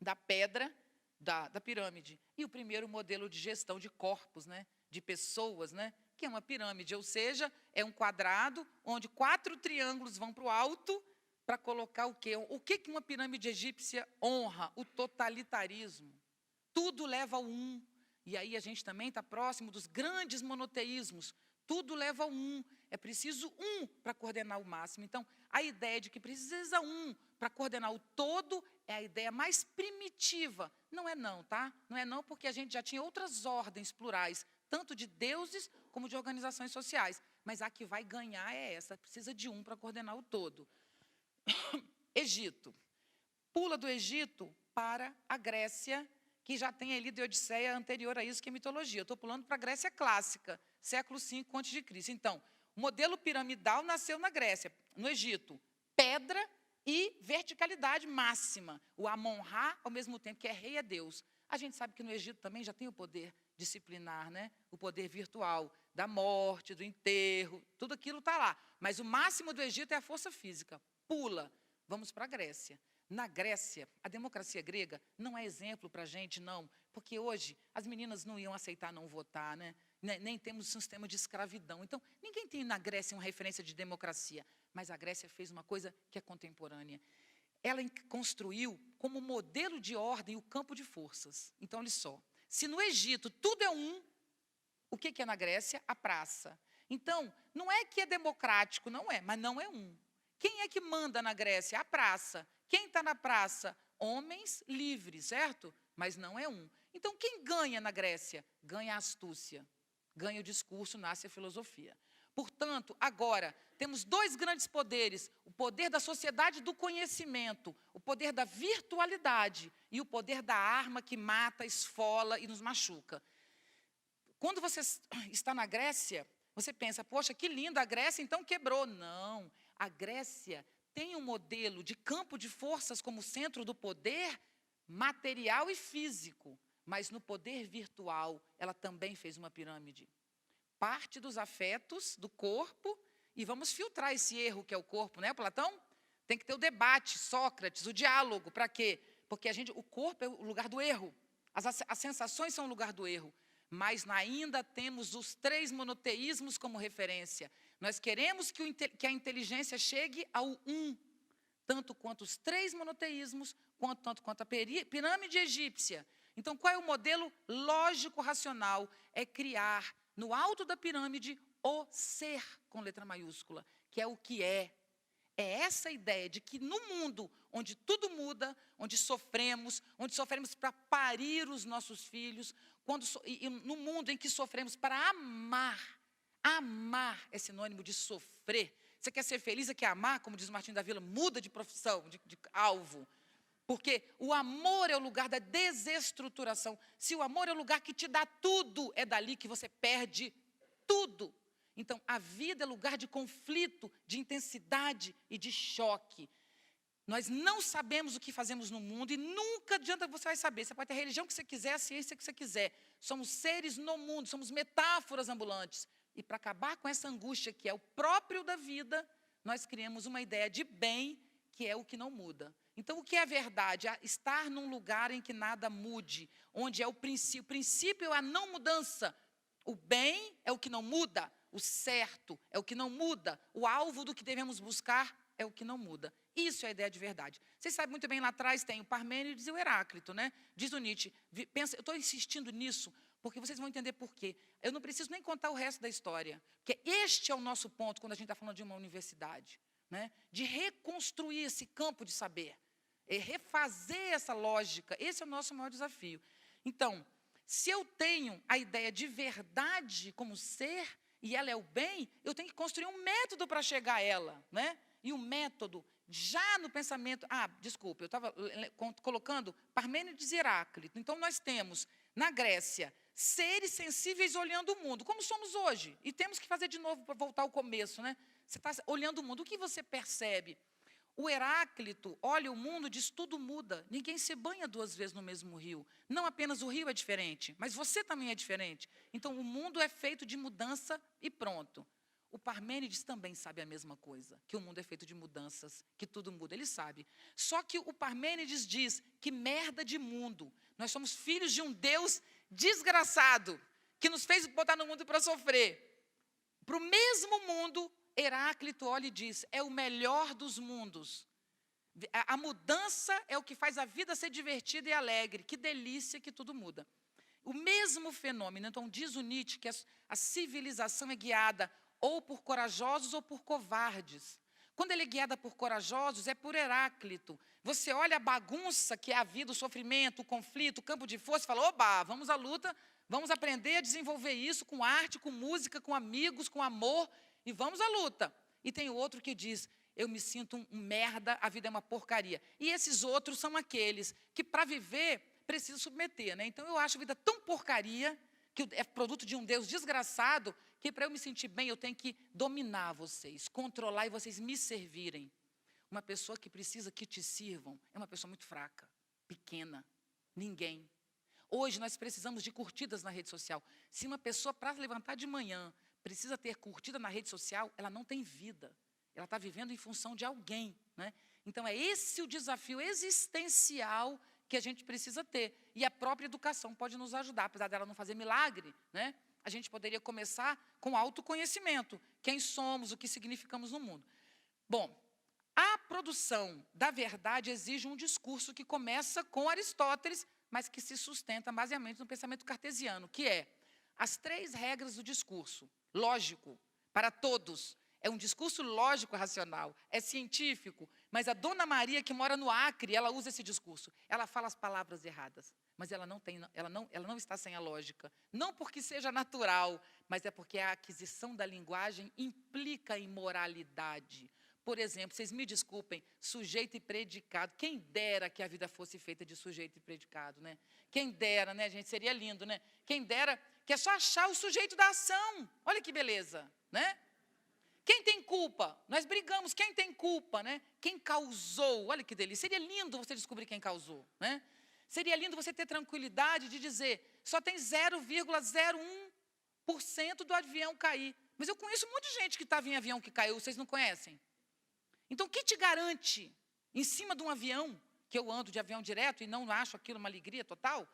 da pedra, da pirâmide. E o primeiro modelo de gestão de corpos, né, de pessoas, né, que é uma pirâmide, ou seja, é um quadrado onde 4 triângulos vão para o alto para colocar o quê? O que uma pirâmide egípcia honra? O totalitarismo. Tudo leva ao um. E aí a gente também está próximo dos grandes monoteísmos. Tudo leva ao um. É preciso um para coordenar o máximo. Então, a ideia de que precisa um para coordenar o todo é a ideia mais primitiva. Não é não, tá? Não é não, porque a gente já tinha outras ordens plurais, tanto de deuses como de organizações sociais. Mas a que vai ganhar é essa, precisa de um para coordenar o todo. Egito. Pula do Egito para a Grécia, que já tem a Ilíada e Odisseia anterior a isso, que é mitologia. Eu estou pulando para a Grécia clássica, século V a.C. Então, o modelo piramidal nasceu na Grécia, no Egito. Pedra e verticalidade máxima. O Amon-Ra, ao mesmo tempo que é rei, é Deus. A gente sabe que no Egito também já tem o poder disciplinar, né? O poder virtual, da morte, do enterro, tudo aquilo está lá. Mas o máximo do Egito é a força física. Pula, vamos para a Grécia. Na Grécia, a democracia grega não é exemplo para a gente, não, porque hoje as meninas não iam aceitar não votar, né? Nem temos um sistema de escravidão. Então, ninguém tem na Grécia uma referência de democracia, mas a Grécia fez uma coisa que é contemporânea. Ela construiu como modelo de ordem o campo de forças. Então, olha só, se no Egito tudo é um, o que é na Grécia? A praça. Então, não é que é democrático, não é, mas não é um. Quem é que manda na Grécia? A praça. Quem está na praça? Homens livres, certo? Mas não é um. Então, quem ganha na Grécia? Ganha a astúcia. Ganha o discurso, nasce a filosofia. Portanto, agora, temos 2 grandes poderes. O poder da sociedade do conhecimento, o poder da virtualidade e o poder da arma que mata, esfola e nos machuca. Quando você está na Grécia, você pensa, poxa, que lindo, a Grécia então quebrou. Não, a Grécia tem um modelo de campo de forças como centro do poder material e físico, mas no poder virtual ela também fez uma pirâmide. Parte dos afetos do corpo, e vamos filtrar esse erro que é o corpo, né, Platão? Tem que ter o debate, Sócrates, o diálogo, para quê? Porque o corpo é o lugar do erro, as sensações são o lugar do erro, mas ainda temos os 3 monoteísmos como referência. Nós queremos que a inteligência chegue ao um, tanto quanto os 3 monoteísmos, tanto quanto a pirâmide egípcia. Então, qual é o modelo lógico-racional? É criar, no alto da pirâmide, o ser, com letra maiúscula, que é o que é. É essa ideia de que no mundo onde tudo muda, onde sofremos para parir os nossos filhos, e no mundo em que sofremos para amar, amar é sinônimo de sofrer. Você quer ser feliz, você quer amar, como diz Martim da Vila, muda de profissão, de alvo. Porque o amor é o lugar da desestruturação. Se o amor é o lugar que te dá tudo, é dali que você perde tudo. Então, a vida é lugar de conflito, de intensidade e de choque. Nós não sabemos o que fazemos no mundo e nunca adianta você vai saber. Você pode ter a religião que você quiser, a ciência que você quiser. Somos seres no mundo, somos metáforas ambulantes. E para acabar com essa angústia que é o próprio da vida, nós criamos uma ideia de bem que é o que não muda. Então, o que é a verdade? Estar num lugar em que nada mude, onde é o princípio é a não mudança. O bem é o que não muda, o certo é o que não muda, o alvo do que devemos buscar é o que não muda. Isso é a ideia de verdade. Vocês sabem muito bem, lá atrás tem o Parmênides e o Heráclito, né? Diz o Nietzsche, pensa, eu estou insistindo nisso, porque vocês vão entender por quê. Eu não preciso nem contar o resto da história, porque este é o nosso ponto quando a gente está falando de uma universidade, né? De reconstruir esse campo de saber, refazer essa lógica, esse é o nosso maior desafio. Então, se eu tenho a ideia de verdade como ser, e ela é o bem, eu tenho que construir um método para chegar a ela, né? E o método, já no pensamento... desculpa, eu estava colocando Parmênides e Heráclito. Então, nós temos, na Grécia, seres sensíveis olhando o mundo, como somos hoje. E temos que fazer de novo para voltar ao começo, né? Você está olhando o mundo, o que você percebe? O Heráclito olha o mundo e diz, tudo muda. Ninguém se banha 2 vezes no mesmo rio. Não apenas o rio é diferente, mas você também é diferente. Então, o mundo é feito de mudança e pronto. O Parmênides também sabe a mesma coisa, que o mundo é feito de mudanças, que tudo muda, ele sabe. Só que o Parmênides diz, que merda de mundo. Nós somos filhos de um Deus desgraçado, que nos fez botar no mundo para sofrer. Para o mesmo mundo, Heráclito olha e diz, é o melhor dos mundos. A mudança é o que faz a vida ser divertida e alegre. Que delícia que tudo muda. O mesmo fenômeno, então diz o Nietzsche que a civilização é guiada ou por corajosos ou por covardes. Quando ele é guiada por corajosos, é por Heráclito. Você olha a bagunça que é a vida, o sofrimento, o conflito, o campo de força, e fala, oba, vamos à luta, vamos aprender a desenvolver isso com arte, com música, com amigos, com amor, e vamos à luta. E tem outro que diz, eu me sinto um merda, a vida é uma porcaria. E esses outros são aqueles que, para viver, precisam submeter. Né? Então, eu acho a vida tão porcaria, que é produto de um Deus desgraçado, que para eu me sentir bem, eu tenho que dominar vocês, controlar e vocês me servirem. Uma pessoa que precisa que te sirvam é uma pessoa muito fraca, pequena, ninguém. Hoje nós precisamos de curtidas na rede social. Se uma pessoa, para levantar de manhã, precisa ter curtida na rede social, ela não tem vida. Ela está vivendo em função de alguém. Né? Então, é esse o desafio existencial que a gente precisa ter. E a própria educação pode nos ajudar, apesar dela não fazer milagre, né? A gente poderia começar com autoconhecimento. Quem somos, o que significamos no mundo. Bom, a produção da verdade exige um discurso que começa com Aristóteles, mas que se sustenta basicamente no pensamento cartesiano, que é as 3 regras do discurso. Lógico, para todos. É um discurso lógico racional, é científico, mas a Dona Maria, que mora no Acre, ela usa esse discurso. Ela fala as palavras erradas, mas ela não está sem a lógica. Não porque seja natural, mas é porque a aquisição da linguagem implica em moralidade. Por exemplo, vocês me desculpem, sujeito e predicado. Quem dera que a vida fosse feita de sujeito e predicado, né? Quem dera, né, gente? Seria lindo, né? Quem dera que é só achar o sujeito da ação. Olha que beleza, né? Quem tem culpa? Nós brigamos, quem tem culpa, né? Quem causou? Olha que delícia. Seria lindo você descobrir quem causou, né? Seria lindo você ter tranquilidade de dizer, só tem 0,01% do avião cair. Mas eu conheço um monte de gente que estava em avião que caiu, vocês não conhecem? Então, o que te garante, em cima de um avião, que eu ando de avião direto e não acho aquilo uma alegria total?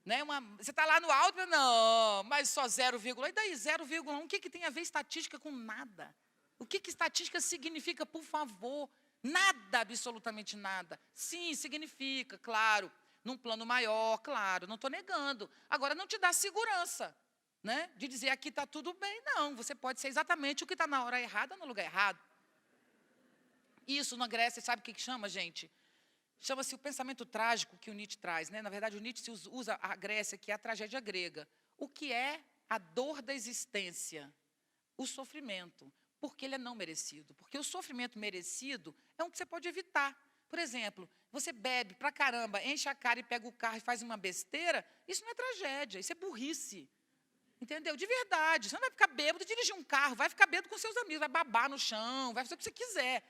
Né? Você está lá no alto, não, mas só 0, e daí 0,1, o que tem a ver estatística com nada? O que estatística significa, por favor? Nada, absolutamente nada. Sim, significa, claro, num plano maior, claro, não estou negando. Agora, não te dá segurança, né? De dizer aqui está tudo bem, não. Você pode ser exatamente o que está na hora errada, no lugar errado. Isso na Grécia, sabe o que chama, gente? Chama-se o pensamento trágico que o Nietzsche traz. Né? Na verdade, o Nietzsche usa a Grécia, que é a tragédia grega. O que é a dor da existência? O sofrimento. Porque ele é não merecido. Porque o sofrimento merecido é um que você pode evitar. Por exemplo, você bebe pra caramba, enche a cara e pega o carro e faz uma besteira, isso não é tragédia, isso é burrice. Entendeu? De verdade. Você não vai ficar bêbado e dirigir um carro, vai ficar bêbado com seus amigos, vai babar no chão, vai fazer o que você quiser.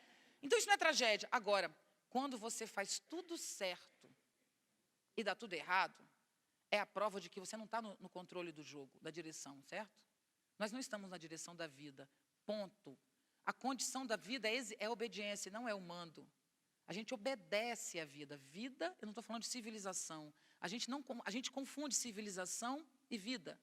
Então, isso não é tragédia. Agora, quando você faz tudo certo e dá tudo errado, é a prova de que você não está no controle do jogo, da direção, certo? Nós não estamos na direção da vida, ponto. A condição da vida é obediência, não é o mando. A gente obedece à vida. Vida, eu não estou falando de civilização. A gente confunde civilização e vida.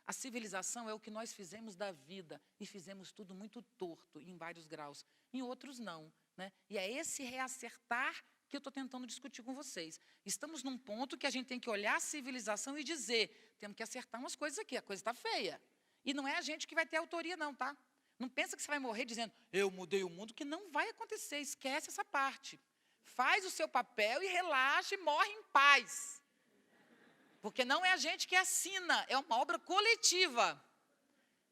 A civilização é o que nós fizemos da vida, e fizemos tudo muito torto, em vários graus. Em outros, não. Né? E é esse reacertar que eu estou tentando discutir com vocês. Estamos num ponto que a gente tem que olhar a civilização e dizer, temos que acertar umas coisas aqui, a coisa está feia. E não é a gente que vai ter autoria, não, tá? Não pensa que você vai morrer dizendo, eu mudei o mundo, que não vai acontecer, esquece essa parte. Faz o seu papel e relaxa e morre em paz. Porque não é a gente que assina, é uma obra coletiva,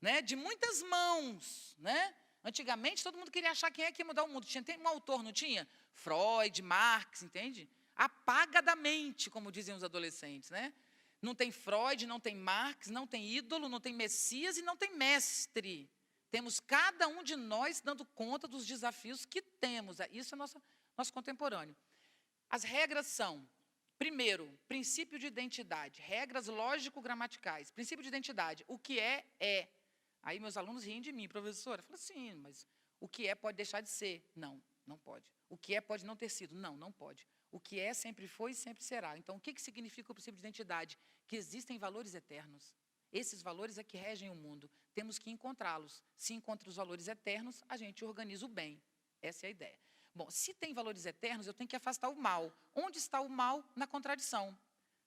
né? De muitas mãos, né? Antigamente, todo mundo queria achar quem é que ia mudar o mundo. Tem um autor, não tinha? Freud, Marx, entende? Apagadamente, como dizem os adolescentes, né? Não tem Freud, não tem Marx, não tem ídolo, não tem Messias e não tem mestre. Temos cada um de nós dando conta dos desafios que temos. Isso é nosso contemporâneo. As regras são, primeiro, princípio de identidade, regras lógico-gramaticais. Princípio de identidade, o que é, é. Aí meus alunos riem de mim, professora. Eu falo, sim, mas o que é pode deixar de ser. Não, não pode. O que é pode não ter sido. Não, não pode. O que é sempre foi e sempre será. Então, o que significa o princípio de identidade? Que existem valores eternos. Esses valores é que regem o mundo. Temos que encontrá-los. Se encontra os valores eternos, a gente organiza o bem. Essa é a ideia. Bom, se tem valores eternos, eu tenho que afastar o mal. Onde está o mal? Na contradição.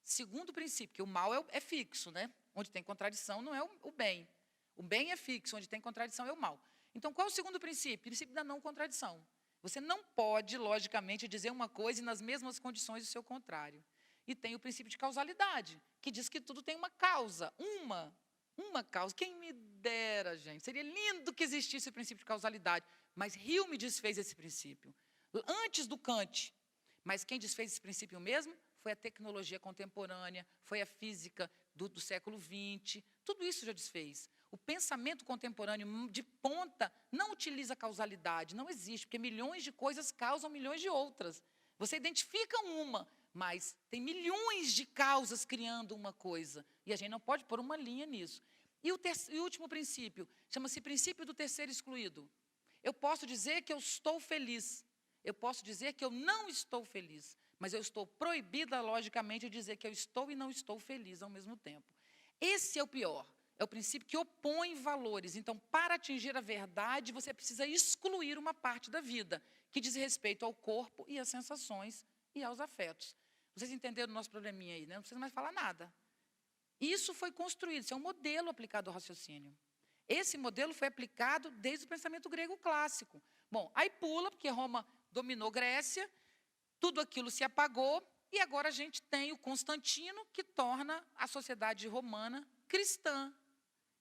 Segundo princípio, que o mal é fixo, né? Onde tem contradição não é o bem. O bem é fixo, onde tem contradição é o mal. Então, qual é o segundo princípio? O princípio da não contradição. Você não pode, logicamente, dizer uma coisa e nas mesmas condições o seu contrário. E tem o princípio de causalidade, que diz que tudo tem uma causa, uma causa. Quem me dera, gente, seria lindo que existisse o princípio de causalidade, mas Hume desfez esse princípio, antes do Kant. Mas quem desfez esse princípio mesmo foi a tecnologia contemporânea, foi a física do século XX, tudo isso já desfez. O pensamento contemporâneo de ponta não utiliza causalidade, não existe, porque milhões de coisas causam milhões de outras. Você identifica uma, mas tem milhões de causas criando uma coisa, e a gente não pode pôr uma linha nisso. E o último princípio, chama-se princípio do terceiro excluído. Eu posso dizer que eu estou feliz, eu posso dizer que eu não estou feliz, mas eu estou proibida, logicamente, de dizer que eu estou e não estou feliz ao mesmo tempo. Esse é o pior. É o princípio que opõe valores. Então, para atingir a verdade, você precisa excluir uma parte da vida, que diz respeito ao corpo e às sensações e aos afetos. Vocês entenderam o nosso probleminha aí, né? Não precisa mais falar nada. Isso foi construído, isso é um modelo aplicado ao raciocínio. Esse modelo foi aplicado desde o pensamento grego clássico. Bom, aí pula, porque Roma dominou Grécia, tudo aquilo se apagou, e agora a gente tem o Constantino, que torna a sociedade romana cristã,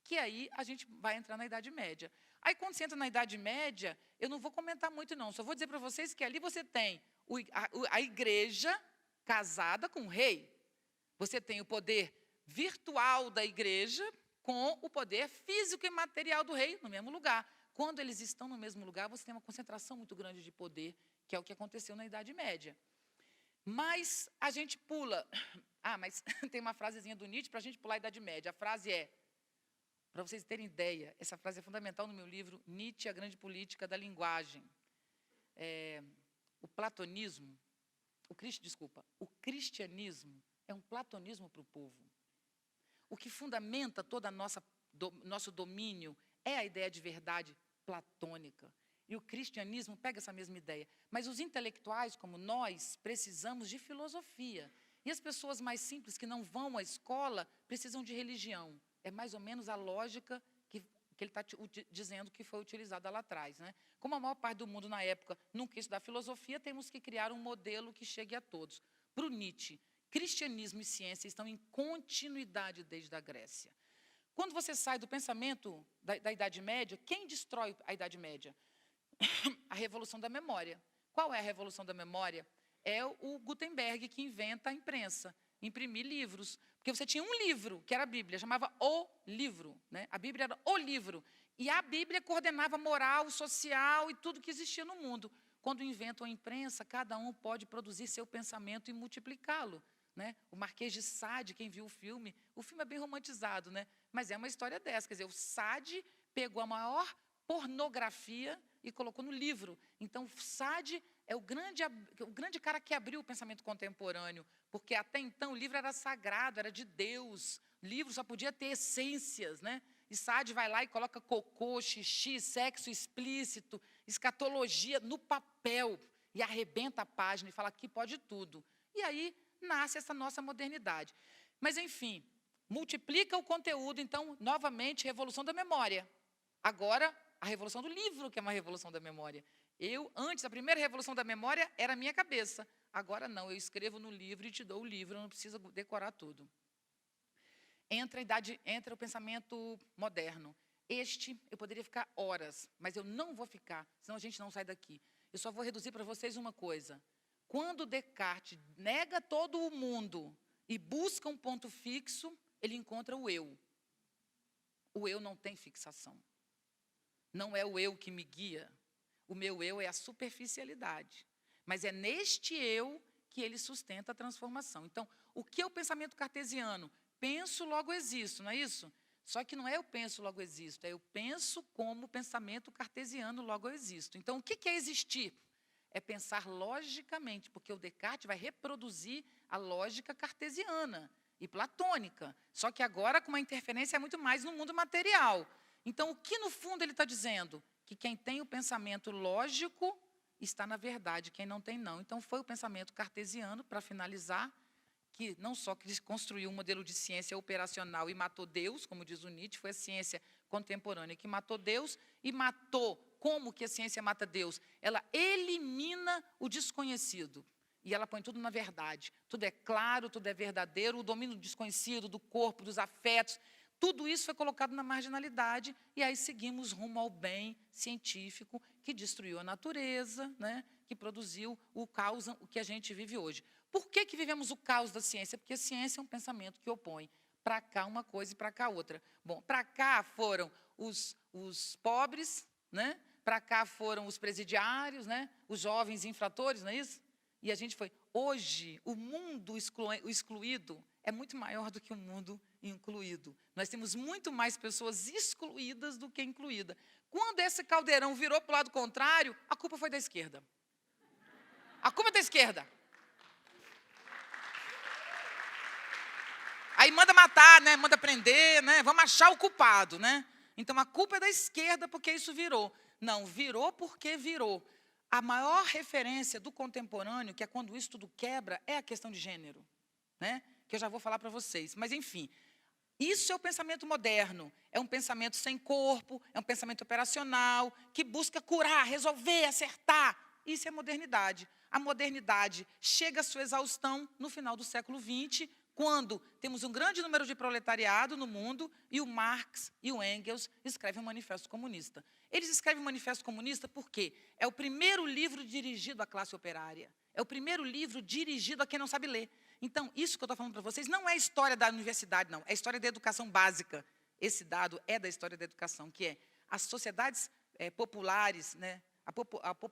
que aí a gente vai entrar na Idade Média. Aí, quando você entra na Idade Média, eu não vou comentar muito, não. Só vou dizer para vocês que ali você tem a igreja casada com o rei. Você tem o poder virtual da igreja com o poder físico e material do rei no mesmo lugar. Quando eles estão no mesmo lugar, você tem uma concentração muito grande de poder, que é o que aconteceu na Idade Média. Mas a gente pula. Mas tem uma frasezinha do Nietzsche para a gente pular a Idade Média. A frase é, para vocês terem ideia, essa frase é fundamental no meu livro, Nietzsche, a Grande Política da Linguagem. O platonismo, o cristianismo é um platonismo para o povo. O que fundamenta todo nosso domínio é a ideia de verdade platônica. E o cristianismo pega essa mesma ideia. Mas os intelectuais, como nós, precisamos de filosofia. E as pessoas mais simples, que não vão à escola, precisam de religião. É mais ou menos a lógica que ele está dizendo que foi utilizada lá atrás, né? Como a maior parte do mundo, na época, não quis estudar filosofia, temos que criar um modelo que chegue a todos. Para o Nietzsche, cristianismo e ciência estão em continuidade desde a Grécia. Quando você sai do pensamento da Idade Média, quem destrói a Idade Média? A Revolução da Memória. Qual é a Revolução da Memória? É o Gutenberg que inventa a imprensa, imprimir livros. Porque você tinha um livro, que era a Bíblia, chamava O Livro, né? A Bíblia era o livro. E a Bíblia coordenava moral, social e tudo que existia no mundo. Quando inventam a imprensa, cada um pode produzir seu pensamento e multiplicá-lo, né? O Marquês de Sade, quem viu o filme é bem romantizado, né? Mas é uma história dessa. Quer dizer, o Sade pegou a maior pornografia e colocou no livro. Então, Sade é o grande cara que abriu o pensamento contemporâneo, porque até então o livro era sagrado, era de Deus. O livro só podia ter essências, né? E Sade vai lá e coloca cocô, xixi, sexo explícito, escatologia no papel e arrebenta a página e fala que pode tudo. E aí nasce essa nossa modernidade. Mas, enfim, multiplica o conteúdo, então, novamente, revolução da memória. Agora, a revolução do livro, que é uma revolução da memória. Antes, a primeira revolução da memória era a minha cabeça. Agora, não, eu escrevo no livro e te dou o livro, eu não preciso decorar tudo. Entra o pensamento moderno. Eu poderia ficar horas, mas eu não vou ficar, senão a gente não sai daqui. Eu só vou reduzir para vocês uma coisa. Quando Descartes nega todo o mundo e busca um ponto fixo, ele encontra o eu. O eu não tem fixação. não é o eu que me guia. O meu eu é a superficialidade. Mas é neste eu que ele sustenta a transformação. Então, o que é o pensamento cartesiano? Penso, logo existo, não é isso? Só que não é eu penso, logo existo, é eu penso como pensamento cartesiano, logo existo. Então, o que é existir? É pensar logicamente, porque o Descartes vai reproduzir a lógica cartesiana e platônica, só que agora com uma interferência muito mais no mundo material. Então, o que no fundo ele está dizendo? Que quem tem o pensamento lógico está na verdade, quem não tem não. Então, foi o pensamento cartesiano, para finalizar, que não só que construiu um modelo de ciência operacional e matou Deus, como diz o Nietzsche, foi a ciência contemporânea que matou Deus e matou. Como que a ciência mata Deus? Ela elimina o desconhecido e ela põe tudo na verdade. Tudo é claro, tudo é verdadeiro, o domínio do desconhecido, do corpo, dos afetos, tudo isso foi colocado na marginalidade e aí seguimos rumo ao bem científico que destruiu a natureza, né, que produziu o caos que a gente vive hoje. Por que vivemos o caos da ciência? Porque a ciência é um pensamento que opõe para cá uma coisa e para cá outra. Bom, para cá foram os pobres, né? Para cá foram os presidiários, né? Os jovens infratores, não é isso? E a gente foi. Hoje, o mundo excluído é muito maior do que o mundo incluído. Nós temos muito mais pessoas excluídas do que incluídas. Quando esse caldeirão virou para o lado contrário, a culpa foi da esquerda. A culpa é da esquerda. Aí manda matar, né? Manda prender, né? Vamos achar o culpado, né? Então, a culpa é da esquerda porque isso virou. Não, virou porque virou. A maior referência do contemporâneo, que é quando isso tudo quebra, é a questão de gênero, né? Que eu já vou falar para vocês. Mas, enfim, isso é o pensamento moderno. É um pensamento sem corpo, é um pensamento operacional, que busca curar, resolver, acertar. Isso é modernidade. A modernidade chega à sua exaustão no final do século XX, quando temos um grande número de proletariado no mundo e o Marx e o Engels escrevem o Manifesto Comunista. Eles escrevem o Manifesto Comunista porque é o primeiro livro dirigido à classe operária. É o primeiro livro dirigido a quem não sabe ler. Então, isso que eu estou falando para vocês não é história da universidade, não. É história da educação básica. Esse dado é da história da educação, que é as sociedades populares, né,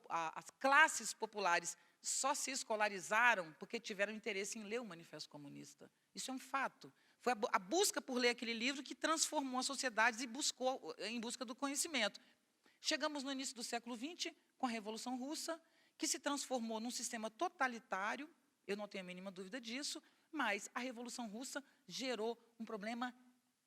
as classes populares só se escolarizaram porque tiveram interesse em ler o Manifesto Comunista. Isso é um fato. Foi a busca por ler aquele livro que transformou as sociedades e buscou em busca do conhecimento. Chegamos no início do século XX, com a Revolução Russa, que se transformou num sistema totalitário, eu não tenho a mínima dúvida disso, mas a Revolução Russa gerou um problema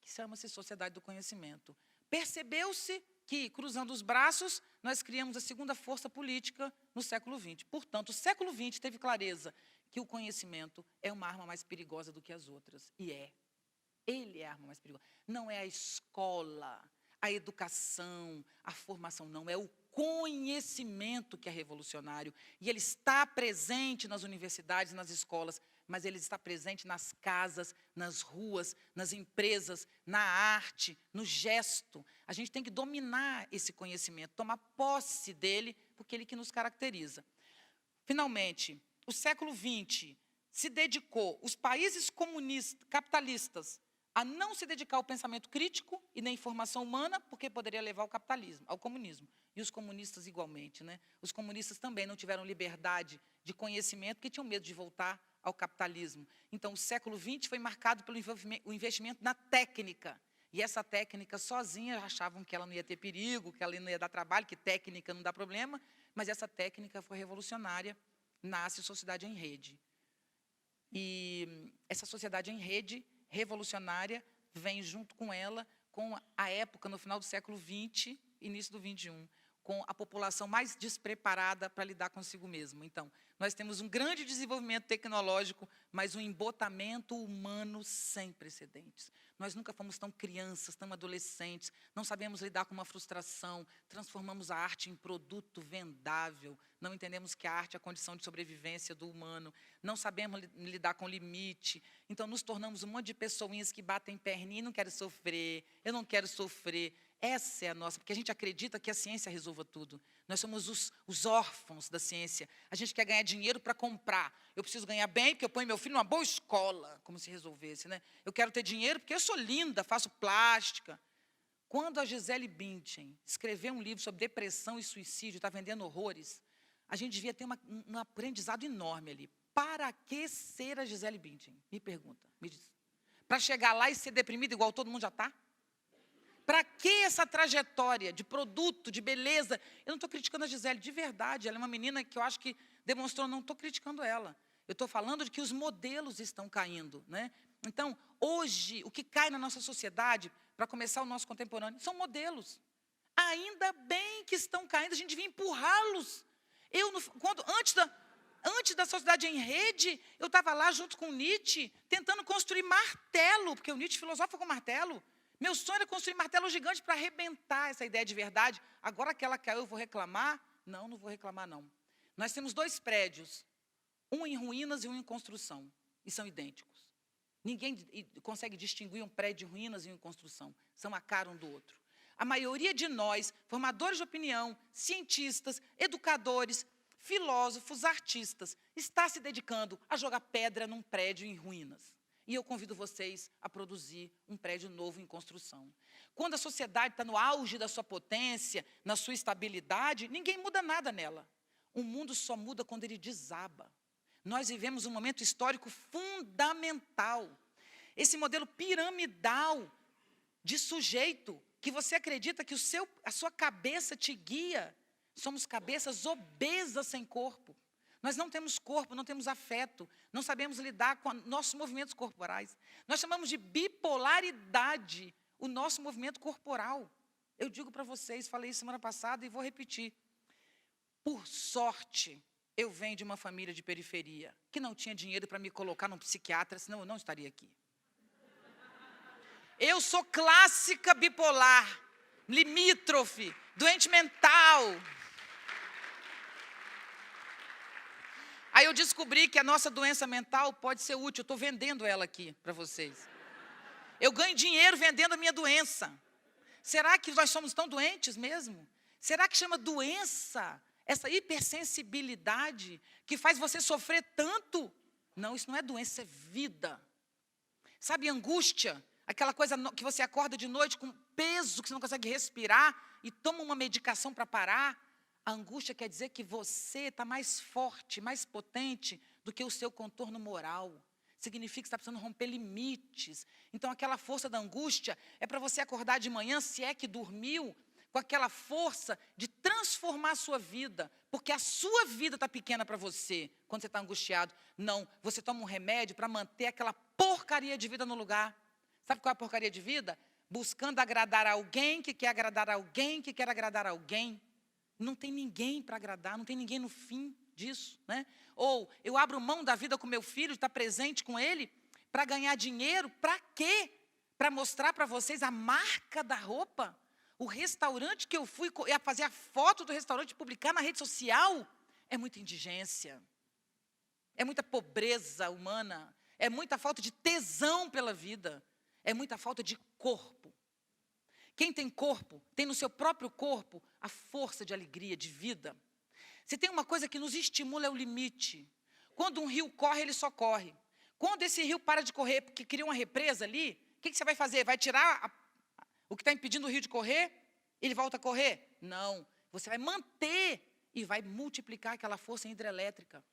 que chama-se sociedade do conhecimento. Percebeu-se que, cruzando os braços, nós criamos a segunda força política no século XX. Portanto, o século XX teve clareza que o conhecimento é uma arma mais perigosa do que as outras. E é. Ele é a arma mais perigosa. Não é a escola, a educação, a formação, não. É o conhecimento que é revolucionário. E ele está presente nas universidades, nas escolas, mas ele está presente nas casas, nas ruas, nas empresas, na arte, no gesto. A gente tem que dominar esse conhecimento, tomar posse dele, porque ele que nos caracteriza. Finalmente, o século XX se dedicou, os países capitalistas, a não se dedicar ao pensamento crítico e nem formação humana, porque poderia levar ao capitalismo, ao comunismo. E os comunistas igualmente, né? Os comunistas também não tiveram liberdade de conhecimento, porque tinham medo de voltar ao capitalismo. Então, o século XX foi marcado pelo investimento na técnica. E essa técnica sozinha achavam que ela não ia ter perigo, que ela não ia dar trabalho, que técnica não dá problema, mas essa técnica foi revolucionária, nasce Sociedade em Rede. E essa sociedade em rede revolucionária vem junto com ela, com a época, no final do século XX, início do XXI, com a população mais despreparada para lidar consigo mesmo. Então, nós temos um grande desenvolvimento tecnológico, mas um embotamento humano sem precedentes. Nós nunca fomos tão crianças, tão adolescentes, não sabemos lidar com uma frustração, transformamos a arte em produto vendável, não entendemos que a arte é a condição de sobrevivência do humano, não sabemos lidar com limite, então nos tornamos um monte de pessoinhas que batem perninha e não querem sofrer, eu não quero sofrer. Essa é a nossa, porque a gente acredita que a ciência resolva tudo. Nós somos os órfãos da ciência. A gente quer ganhar dinheiro para comprar. Eu preciso ganhar bem, porque eu ponho meu filho numa boa escola, como se resolvesse, né? Eu quero ter dinheiro porque eu sou linda, faço plástica. Quando a Gisele Bündchen escreveu um livro sobre depressão e suicídio, está vendendo horrores, a gente devia ter um aprendizado enorme ali. Para que ser a Gisele Bündchen? Me pergunta, me diz. Para chegar lá e ser deprimido igual todo mundo já está? Para que essa trajetória de produto, de beleza? Eu não estou criticando a Gisele, de verdade. Ela é uma menina que eu acho que demonstrou, não estou criticando ela. Eu estou falando de que os modelos estão caindo, né? Então, hoje, o que cai na nossa sociedade, para começar o nosso contemporâneo, são modelos. Ainda bem que estão caindo, a gente devia empurrá-los. Antes da sociedade em rede, eu estava lá junto com Nietzsche, tentando construir martelo, porque o Nietzsche filosofa com martelo. Meu sonho era construir martelo gigante para arrebentar essa ideia de verdade. Agora que ela caiu, eu vou reclamar? Não, não vou reclamar, não. Nós temos 2 prédios, um em ruínas e um em construção, e são idênticos. Ninguém consegue distinguir um prédio em ruínas e um em construção. São a cara um do outro. A maioria de nós, formadores de opinião, cientistas, educadores, filósofos, artistas, está se dedicando a jogar pedra num prédio em ruínas. E eu convido vocês a produzir um prédio novo em construção. Quando a sociedade está no auge da sua potência, na sua estabilidade, ninguém muda nada nela. O mundo só muda quando ele desaba. Nós vivemos um momento histórico fundamental. Esse modelo piramidal de sujeito, que você acredita que a sua cabeça te guia, somos cabeças obesas sem corpo. Nós não temos corpo, não temos afeto, não sabemos lidar com nossos movimentos corporais. Nós chamamos de bipolaridade o nosso movimento corporal. Eu digo para vocês, falei isso semana passada e vou repetir. Por sorte, eu venho de uma família de periferia, que não tinha dinheiro para me colocar num psiquiatra, senão eu não estaria aqui. Eu sou clássica bipolar, limítrofe, doente mental. Aí eu descobri que a nossa doença mental pode ser útil. Eu estou vendendo ela aqui para vocês. Eu ganho dinheiro vendendo a minha doença. Será que nós somos tão doentes mesmo? Será que chama doença essa hipersensibilidade que faz você sofrer tanto? Não, isso não é doença, isso é vida. Sabe, angústia? Aquela coisa que você acorda de noite com peso, que você não consegue respirar e toma uma medicação para parar. A angústia quer dizer que você está mais forte, mais potente do que o seu contorno moral. Significa que você está precisando romper limites. Então, aquela força da angústia é para você acordar de manhã, se é que dormiu, com aquela força de transformar a sua vida. Porque a sua vida está pequena para você, quando você está angustiado. Não, você toma um remédio para manter aquela porcaria de vida no lugar. Sabe qual é a porcaria de vida? Buscando agradar alguém que quer agradar alguém que quer agradar alguém. Não tem ninguém para agradar, não tem ninguém no fim disso, né? Ou eu abro mão da vida com meu filho, estar presente com ele, para ganhar dinheiro, para quê? Para mostrar para vocês a marca da roupa? O restaurante que eu fui, ia fazer a foto do restaurante e publicar na rede social? É muita indigência, é muita pobreza humana, é muita falta de tesão pela vida, é muita falta de corpo. Quem tem corpo, tem no seu próprio corpo a força de alegria, de vida. Se tem uma coisa que nos estimula é o limite. Quando um rio corre, ele só corre. Quando esse rio para de correr, porque cria uma represa ali, o que você vai fazer? Vai tirar o que está impedindo o rio de correr? Ele volta a correr? Não. Você vai manter e vai multiplicar aquela força hidrelétrica.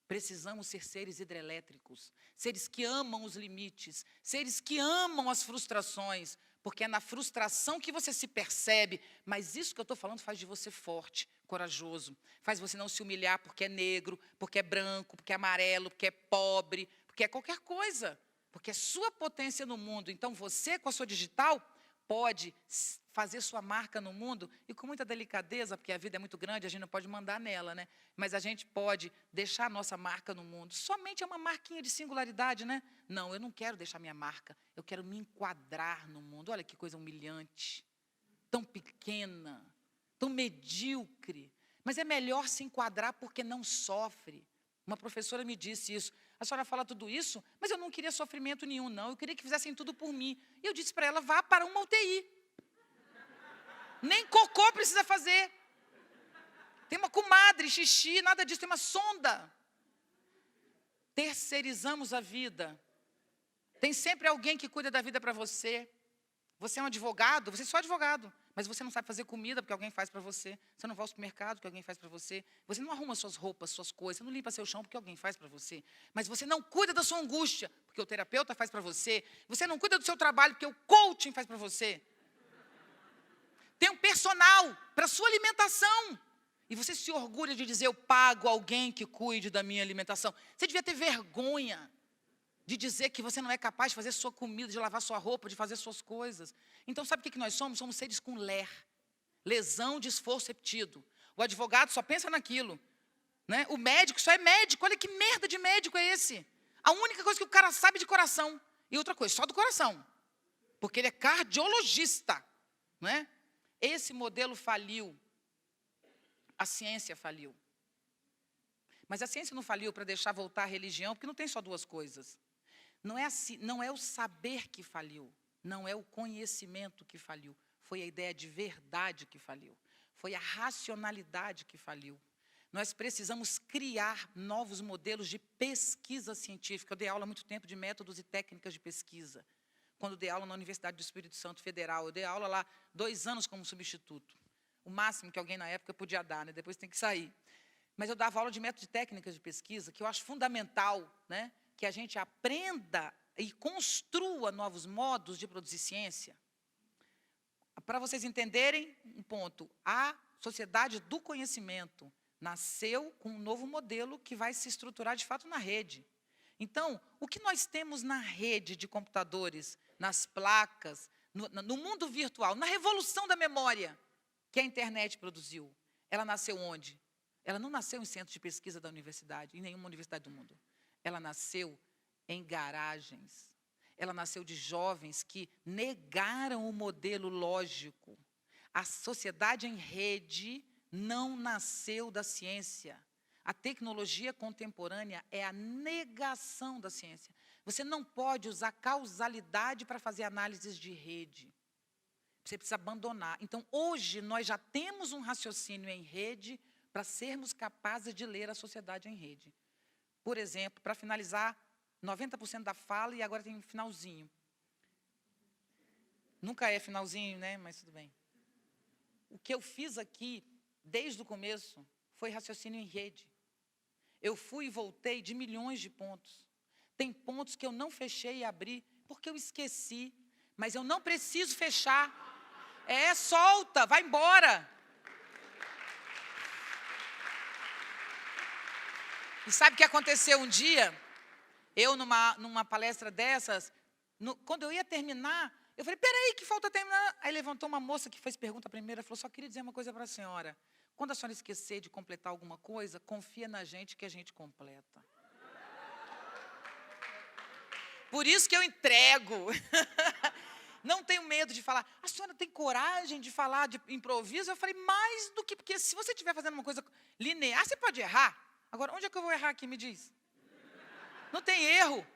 Precisamos ser seres hidrelétricos, seres que amam os limites, seres que amam as frustrações, porque é na frustração que você se percebe, mas isso que eu estou falando faz de você forte, corajoso, faz você não se humilhar porque é negro, porque é branco, porque é amarelo, porque é pobre, porque é qualquer coisa, porque é sua potência no mundo. Então você, com a sua digital, pode fazer sua marca no mundo, e com muita delicadeza, porque a vida é muito grande, a gente não pode mandar nela, né? Mas a gente pode deixar a nossa marca no mundo. Somente é uma marquinha de singularidade, né? Não, eu não quero deixar minha marca, eu quero me enquadrar no mundo. Olha que coisa humilhante, tão pequena, tão medíocre. Mas é melhor se enquadrar porque não sofre. Uma professora me disse isso. A senhora fala tudo isso, mas eu não queria sofrimento nenhum, não. Eu queria que fizessem tudo por mim. E eu disse para ela, vá para uma UTI. Nem cocô precisa fazer. Tem uma comadre, xixi, nada disso, tem uma sonda. Terceirizamos a vida. Tem sempre alguém que cuida da vida para você. Você é um advogado, você é só advogado, mas você não sabe fazer comida porque alguém faz para você. Você não vai ao supermercado porque alguém faz para você. Você não arruma suas roupas, suas coisas. Você não limpa seu chão porque alguém faz para você. Mas você não cuida da sua angústia porque o terapeuta faz para você. Você não cuida do seu trabalho porque o coaching faz para você. Tem um personal para sua alimentação. E você se orgulha de dizer, eu pago alguém que cuide da minha alimentação. Você devia ter vergonha de dizer que você não é capaz de fazer sua comida, de lavar sua roupa, de fazer suas coisas. Então, sabe o que nós somos? Somos seres com lesão de esforço repetido. O advogado só pensa naquilo. Né? O médico só é médico. Olha que merda de médico é esse. A única coisa que o cara sabe de coração. E outra coisa, só do coração. Porque ele é cardiologista. Né? Esse modelo faliu. A ciência faliu. Mas a ciência não faliu para deixar voltar a religião, porque não tem só duas coisas. Não é o saber que faliu, não é o conhecimento que faliu, foi a ideia de verdade que faliu, foi a racionalidade que faliu. Nós precisamos criar novos modelos de pesquisa científica. Eu dei aula há muito tempo de métodos e técnicas de pesquisa. Quando dei aula na Universidade do Espírito Santo Federal, eu dei aula lá 2 anos como substituto. O máximo que alguém na época podia dar, né? Depois tem que sair. Mas eu dava aula de método e técnicas de pesquisa, que eu acho fundamental, né? Que a gente aprenda e construa novos modos de produzir ciência. Para vocês entenderem um ponto, a sociedade do conhecimento nasceu com um novo modelo que vai se estruturar de fato na rede. Então, o que nós temos na rede de computadores, nas placas, no mundo virtual, na revolução da memória que a internet produziu, ela nasceu onde? Ela não nasceu em centro de pesquisa da universidade, em nenhuma universidade do mundo. Ela nasceu em garagens. Ela nasceu de jovens que negaram o modelo lógico. A sociedade em rede não nasceu da ciência. A tecnologia contemporânea é a negação da ciência. Você não pode usar causalidade para fazer análises de rede. Você precisa abandonar. Então, hoje, nós já temos um raciocínio em rede para sermos capazes de ler a sociedade em rede. Por exemplo, para finalizar, 90% da fala e agora tem um finalzinho. Nunca é finalzinho, né? Mas tudo bem. O que eu fiz aqui, desde o começo, foi raciocínio em rede. Eu fui e voltei de milhões de pontos. Tem pontos que eu não fechei e abri porque eu esqueci. Mas eu não preciso fechar. Solta, vai embora. E sabe o que aconteceu um dia? Eu, numa palestra dessas, quando eu ia terminar, eu falei, peraí, que falta terminar. Aí levantou uma moça que fez pergunta primeira, falou, só queria dizer uma coisa para a senhora. Quando a senhora esquecer de completar alguma coisa, confia na gente que a gente completa. Por isso que eu entrego. Não tenho medo de falar. A senhora tem coragem de falar de improviso? Eu falei, mais do que... Porque se você estiver fazendo uma coisa linear, você pode errar. Agora, onde é que eu vou errar aqui, me diz? Não tem erro.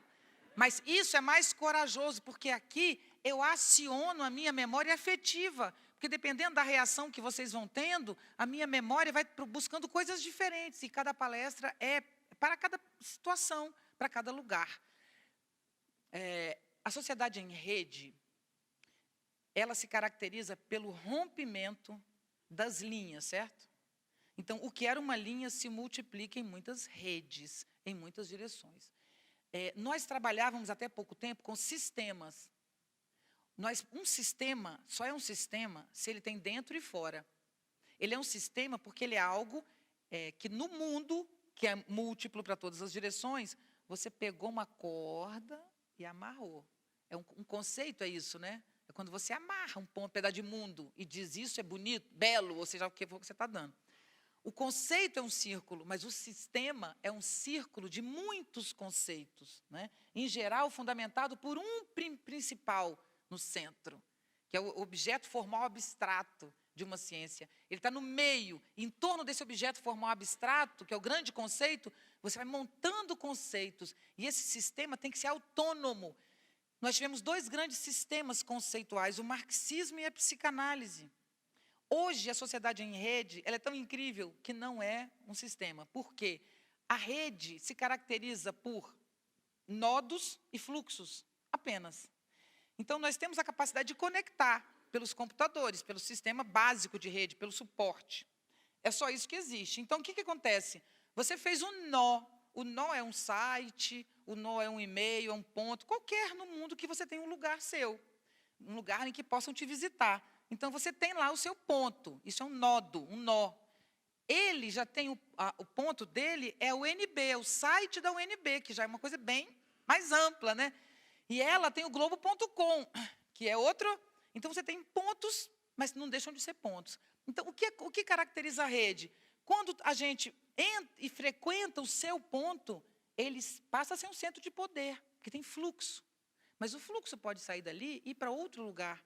Mas isso é mais corajoso, porque aqui eu aciono a minha memória afetiva. Porque dependendo da reação que vocês vão tendo, a minha memória vai buscando coisas diferentes. E cada palestra é para cada situação, para cada lugar. A sociedade em rede, ela se caracteriza pelo rompimento das linhas, certo? Então, o que era uma linha se multiplica em muitas redes, em muitas direções. Nós trabalhávamos até pouco tempo com sistemas. Um sistema só é um sistema se ele tem dentro e fora. Ele é um sistema porque ele é algo que no mundo, que é múltiplo para todas as direções, você pegou uma corda e amarrou. Um conceito é isso, né? É quando você amarra um pedaço de mundo e diz isso é bonito, belo, ou seja, o que você está dando. O conceito é um círculo, mas o sistema é um círculo de muitos conceitos, né? Em geral, fundamentado por um principal no centro, que é o objeto formal abstrato de uma ciência. Ele está no meio, em torno desse objeto formal abstrato, que é o grande conceito, você vai montando conceitos, e esse sistema tem que ser autônomo. Nós tivemos 2 grandes sistemas conceituais, o marxismo e a psicanálise. Hoje, a sociedade em rede ela é tão incrível que não é um sistema. Por quê? A rede se caracteriza por nodos e fluxos, apenas. Então, nós temos a capacidade de conectar pelos computadores, pelo sistema básico de rede, pelo suporte. É só isso que existe. Então, o que acontece? Você fez um nó. O nó é um site, o nó é um e-mail, é um ponto, qualquer no mundo que você tenha um lugar seu, um lugar em que possam te visitar. Então, você tem lá o seu ponto. Isso é um nodo, um nó. Ele já tem o ponto dele, é o UNB, é o site da UNB, que já é uma coisa bem mais ampla, né? E ela tem o globo.com, que é outro. Então, você tem pontos, mas não deixam de ser pontos. Então, o que caracteriza a rede? Quando a gente entra e frequenta o seu ponto, ele passa a ser um centro de poder, porque tem fluxo. Mas o fluxo pode sair dali e ir para outro lugar.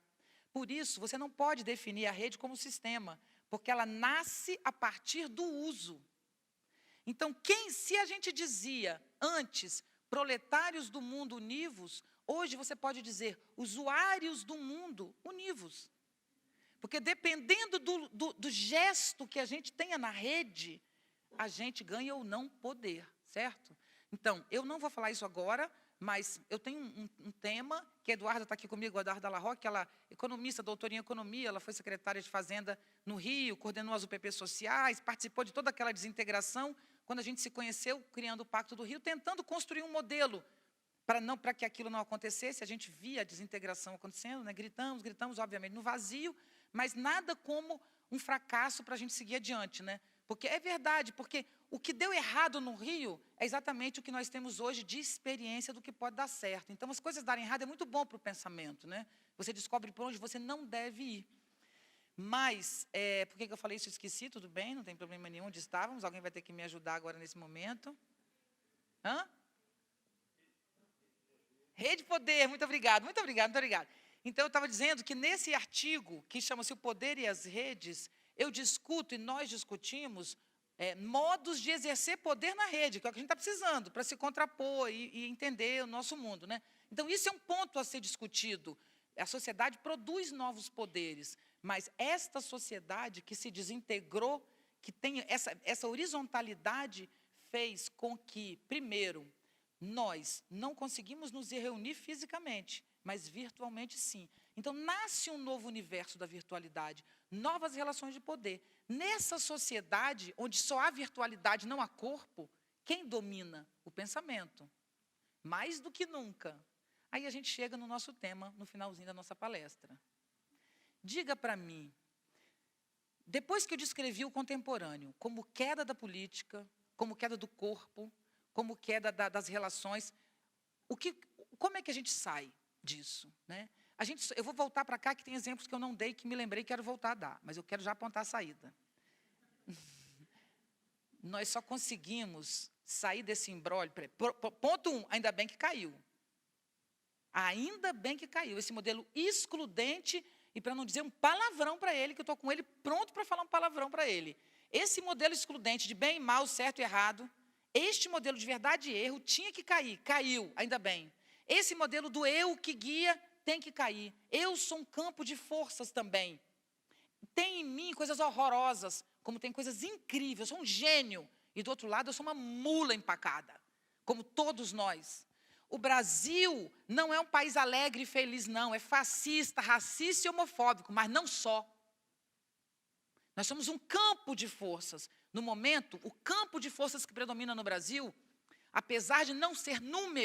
Por isso, você não pode definir a rede como sistema, porque ela nasce a partir do uso. Então, se a gente dizia antes, proletários do mundo univos, hoje você pode dizer, usuários do mundo univos. Porque dependendo do gesto que a gente tenha na rede, a gente ganha ou não poder, certo? Então, eu não vou falar isso agora, mas eu tenho um tema, que a Eduarda está aqui comigo, a Eduarda Larroque, ela é economista, doutora em economia, ela foi secretária de Fazenda no Rio, coordenou as UPP sociais, participou de toda aquela desintegração, quando a gente se conheceu, criando o Pacto do Rio, tentando construir um modelo para que aquilo não acontecesse. A gente via a desintegração acontecendo, né? Gritamos, obviamente, no vazio, mas nada como um fracasso para a gente seguir adiante, né? Porque é verdade, porque o que deu errado no Rio é exatamente o que nós temos hoje de experiência do que pode dar certo. Então, as coisas darem errado é muito bom para o pensamento, né? Você descobre por onde você não deve ir. Mas, por que eu falei isso? Esqueci, tudo bem, não tem problema nenhum, onde estávamos? Alguém vai ter que me ajudar agora nesse momento. Hã? Rede Poder, muito obrigado, muito obrigado, muito obrigado. Então, eu estava dizendo que nesse artigo, que chama-se O Poder e as Redes, eu discuto e nós discutimos modos de exercer poder na rede, que é o que a gente está precisando, para se contrapor e entender o nosso mundo, né? Então, isso é um ponto a ser discutido. A sociedade produz novos poderes, mas esta sociedade que se desintegrou, que tem essa horizontalidade, fez com que, primeiro, nós não conseguimos nos reunir fisicamente, mas virtualmente sim. Então, nasce um novo universo da virtualidade, novas relações de poder. Nessa sociedade, onde só há virtualidade, não há corpo, quem domina? O pensamento. Mais do que nunca. Aí a gente chega no nosso tema, no finalzinho da nossa palestra. Diga para mim, depois que eu descrevi o contemporâneo como queda da política, como queda do corpo, como queda das relações, como é que a gente sai disso, né? Eu vou voltar para cá, que tem exemplos que eu não dei, que me lembrei que quero voltar a dar, mas eu quero já apontar a saída. Nós só conseguimos sair desse imbróglio. Ponto 1, ainda bem que caiu. Ainda bem que caiu. Esse modelo excludente, e para não dizer um palavrão para ele, que eu estou com ele pronto para falar um palavrão para ele. Esse modelo excludente de bem e mal, certo e errado, este modelo de verdade e erro tinha que cair. Caiu, ainda bem. Esse modelo do eu que guia tem que cair. Eu sou um campo de forças também. Tem em mim coisas horrorosas, como tem coisas incríveis. Eu sou um gênio. E, do outro lado, eu sou uma mula empacada, como todos nós. O Brasil não é um país alegre e feliz, não. É fascista, racista e homofóbico, mas não só. Nós somos um campo de forças. No momento, o campo de forças que predomina no Brasil, apesar de não ser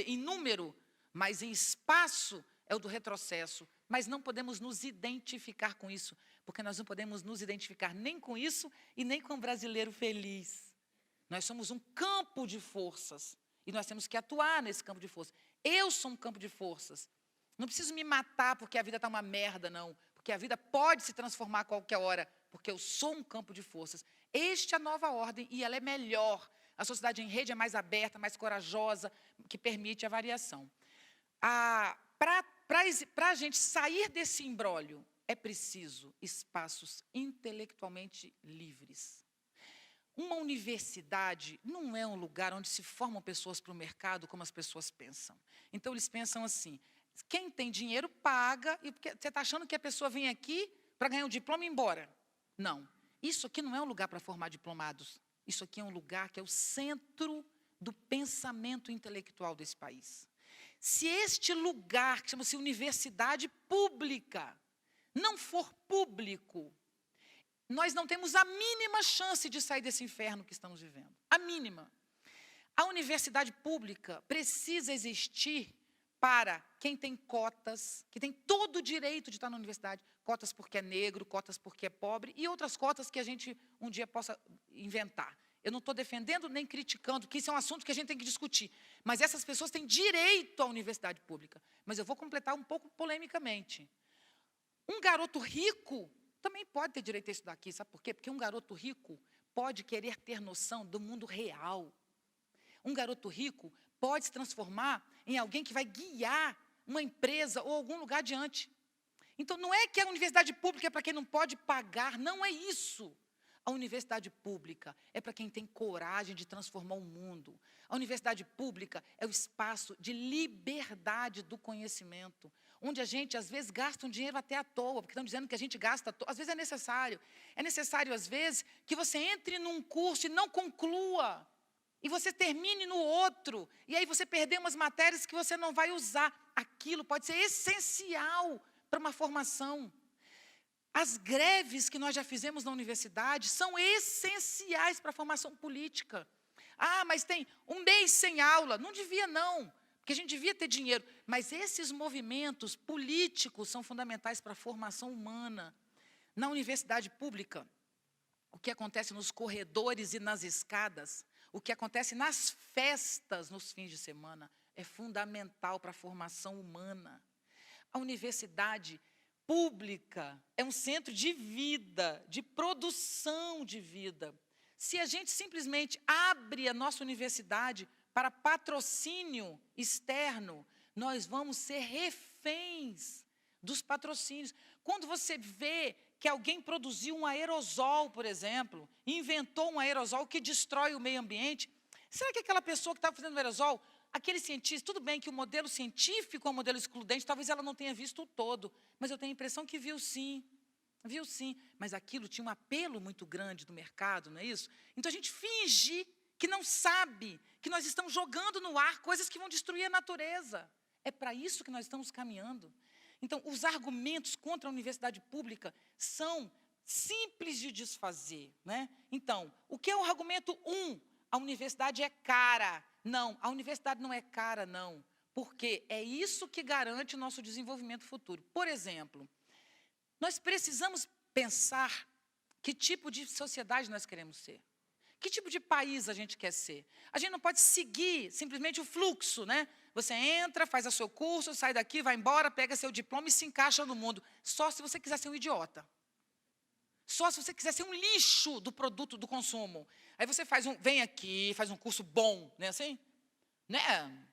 em número, mas em espaço, é o do retrocesso. Mas não podemos nos identificar com isso, porque nós não podemos nos identificar nem com isso e nem com o brasileiro feliz. Nós somos um campo de forças e nós temos que atuar nesse campo de forças. Eu sou um campo de forças. Não preciso me matar porque a vida está uma merda, não. Porque a vida pode se transformar a qualquer hora, porque eu sou um campo de forças. Esta é a nova ordem e ela é melhor. A sociedade em rede é mais aberta, mais corajosa, que permite a variação. Para a gente sair desse imbróglio, é preciso espaços intelectualmente livres. Uma universidade não é um lugar onde se formam pessoas para o mercado como as pessoas pensam. Então, eles pensam assim, quem tem dinheiro paga, e você está achando que a pessoa vem aqui para ganhar um diploma e ir embora. Não. Isso aqui não é um lugar para formar diplomados. Isso aqui é um lugar que é o centro do pensamento intelectual desse país. Se este lugar, que chama-se universidade pública, não for público, nós não temos a mínima chance de sair desse inferno que estamos vivendo. A mínima. A universidade pública precisa existir para quem tem cotas, que tem todo o direito de estar na universidade. Cotas porque é negro, cotas porque é pobre e outras cotas que a gente um dia possa inventar. Eu não estou defendendo nem criticando, que isso é um assunto que a gente tem que discutir. Mas essas pessoas têm direito à universidade pública. Mas eu vou completar um pouco polemicamente. Um garoto rico também pode ter direito a estudar aqui. Sabe por quê? Porque um garoto rico pode querer ter noção do mundo real. Um garoto rico pode se transformar em alguém que vai guiar uma empresa ou algum lugar adiante. Então, não é que a universidade pública é para quem não pode pagar, não é isso. A universidade pública é para quem tem coragem de transformar o mundo. A universidade pública é o espaço de liberdade do conhecimento, onde a gente, às vezes, gasta um dinheiro até à toa, porque estão dizendo que a gente gasta à toa. Às vezes é necessário. É necessário, às vezes, que você entre num curso e não conclua. E você termine no outro. E aí você perdeu umas matérias que você não vai usar. Aquilo pode ser essencial para uma formação. As greves que nós já fizemos na universidade são essenciais para a formação política. Ah, mas tem um mês sem aula. Não devia, não, porque a gente devia ter dinheiro. Mas esses movimentos políticos são fundamentais para a formação humana. Na universidade pública, o que acontece nos corredores e nas escadas, o que acontece nas festas nos fins de semana, é fundamental para a formação humana. A universidade pública é um centro de vida, de produção de vida. Se a gente simplesmente abre a nossa universidade para patrocínio externo, nós vamos ser reféns dos patrocínios. Quando você vê que alguém produziu um aerosol, por exemplo, inventou um aerosol que destrói o meio ambiente, será que aquela pessoa que estava fazendo o aerosol, aquele cientista, tudo bem que o modelo científico é um modelo excludente, talvez ela não tenha visto o todo, mas eu tenho a impressão que viu sim, mas aquilo tinha um apelo muito grande do mercado, não é isso? Então a gente finge que não sabe, que nós estamos jogando no ar coisas que vão destruir a natureza. É para isso que nós estamos caminhando. Então, os argumentos contra a universidade pública são simples de desfazer, né? Então, o que é o argumento 1? A universidade é cara. Não, a universidade não é cara, não. Porque é isso que garante o nosso desenvolvimento futuro. Por exemplo, nós precisamos pensar que tipo de sociedade nós queremos ser. Que tipo de país a gente quer ser? A gente não pode seguir simplesmente o fluxo, né? Você entra, faz o seu curso, sai daqui, vai embora, pega seu diploma e se encaixa no mundo. Só se você quiser ser um idiota. Só se você quiser ser um lixo do produto do consumo. Aí você vem aqui, faz um curso bom, né, assim? Né?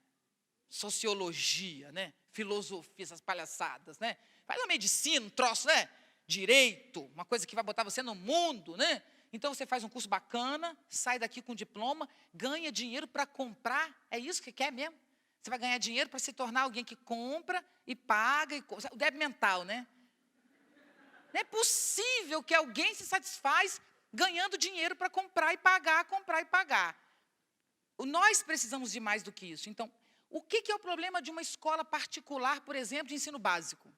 Sociologia, né? Filosofia, essas palhaçadas, né? Faz a medicina, um troço, né? Direito, uma coisa que vai botar você no mundo, né? Então, você faz um curso bacana, sai daqui com diploma, ganha dinheiro para comprar. É isso que quer mesmo? Você vai ganhar dinheiro para se tornar alguém que compra e paga. O débil mental, né? Não é possível que alguém se satisfaz ganhando dinheiro para comprar e pagar, comprar e pagar. Nós precisamos de mais do que isso. Então, o que é o problema de uma escola particular, por exemplo, de ensino básico?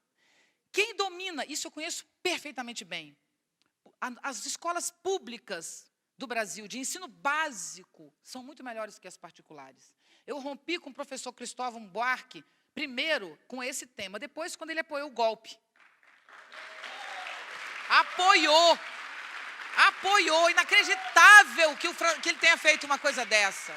Quem domina, isso eu conheço perfeitamente bem, as escolas públicas do Brasil, de ensino básico, são muito melhores que as particulares. Eu rompi com o professor Cristóvão Buarque, primeiro com esse tema, depois quando ele apoiou o golpe. Apoiou, inacreditável que ele tenha feito uma coisa dessa.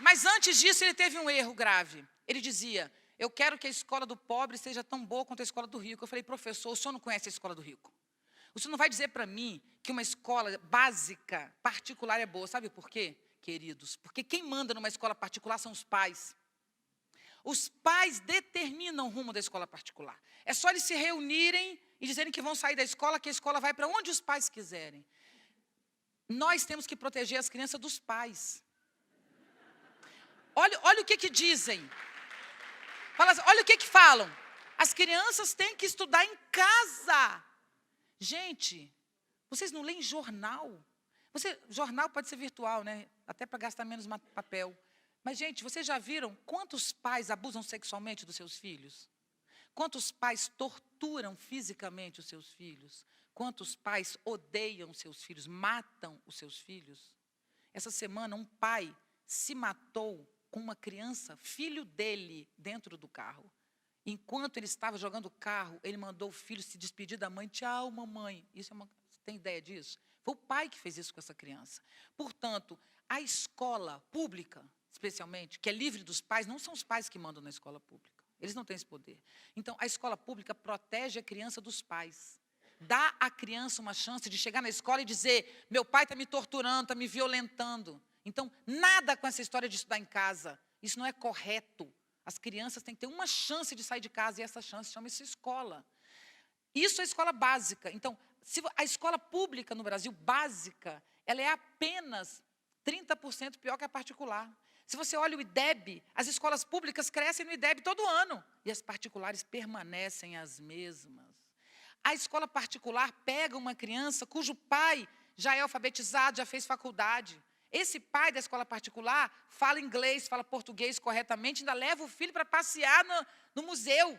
Mas antes disso ele teve um erro grave. Ele dizia, eu quero que a escola do pobre seja tão boa quanto a escola do rico. Eu falei, professor, o senhor não conhece a escola do rico. O senhor não vai dizer para mim que uma escola básica, particular é boa. Sabe por quê, queridos? Porque quem manda numa escola particular são os pais. Os pais determinam o rumo da escola particular. É só eles se reunirem e dizerem que vão sair da escola, que a escola vai para onde os pais quiserem. Nós temos que proteger as crianças dos pais. Olha o que dizem. Olha o que falam. As crianças têm que estudar em casa. Gente, vocês não leem jornal? Jornal pode ser virtual, né? Até para gastar menos papel. Mas, gente, vocês já viram quantos pais abusam sexualmente dos seus filhos? Quantos pais torturam fisicamente os seus filhos? Quantos pais odeiam seus filhos, matam os seus filhos? Essa semana, um pai se matou com uma criança, filho dele, dentro do carro. Enquanto ele estava jogando o carro, ele mandou o filho se despedir da mãe. Tchau, mamãe. Isso você tem ideia disso? Foi o pai que fez isso com essa criança. Portanto, a escola pública, especialmente, que é livre dos pais, não são os pais que mandam na escola pública. Eles não têm esse poder. Então, a escola pública protege a criança dos pais. Dá à criança uma chance de chegar na escola e dizer: meu pai está me torturando, está me violentando. Então, nada com essa história de estudar em casa. Isso não é correto. As crianças têm que ter uma chance de sair de casa, e essa chance chama-se escola. Isso é escola básica. Então, se a escola pública no Brasil, básica, ela é apenas 30% pior que a particular. Se você olha o IDEB, as escolas públicas crescem no IDEB todo ano, e as particulares permanecem as mesmas. A escola particular pega uma criança cujo pai já é alfabetizado, já fez faculdade. Esse pai da escola particular fala inglês, fala português corretamente, ainda leva o filho para passear no museu.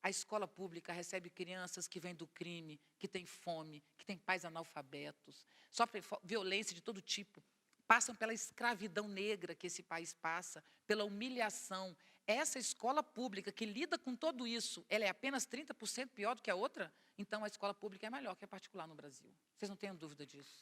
A escola pública recebe crianças que vêm do crime, que têm fome, que têm pais analfabetos, sofrem violência de todo tipo, passam pela escravidão negra que esse país passa, pela humilhação. Essa escola pública que lida com tudo isso, ela é apenas 30% pior do que a outra? Então, a escola pública é melhor que a particular no Brasil. Vocês não tenham dúvida disso.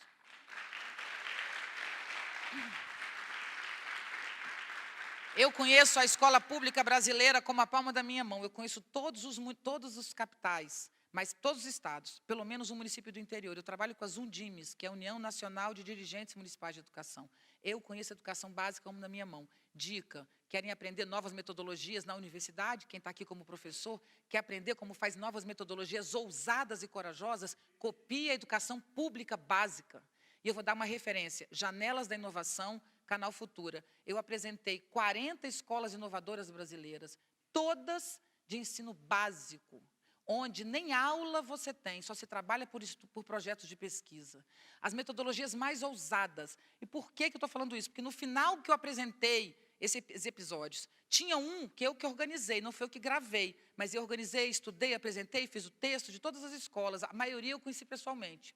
Eu conheço a escola pública brasileira como a palma da minha mão. Eu conheço todos os capitais, mas todos os estados, pelo menos um município do interior. Eu trabalho com a Undimes, que é a União Nacional de Dirigentes Municipais de Educação. Eu conheço a educação básica como na minha mão. Dica: querem aprender novas metodologias na universidade? Quem está aqui como professor, quer aprender como faz novas metodologias ousadas e corajosas? Copie a educação pública básica. E eu vou dar uma referência: Janelas da Inovação, Canal Futura. Eu apresentei 40 escolas inovadoras brasileiras, todas de ensino básico, onde nem aula você tem, só se trabalha por projetos de pesquisa. As metodologias mais ousadas. E por que eu estou falando isso? Porque no final que eu apresentei esses episódios, tinha um que eu que organizei, não foi eu que gravei, mas eu organizei, estudei, apresentei, fiz o texto de todas as escolas, a maioria eu conheci pessoalmente.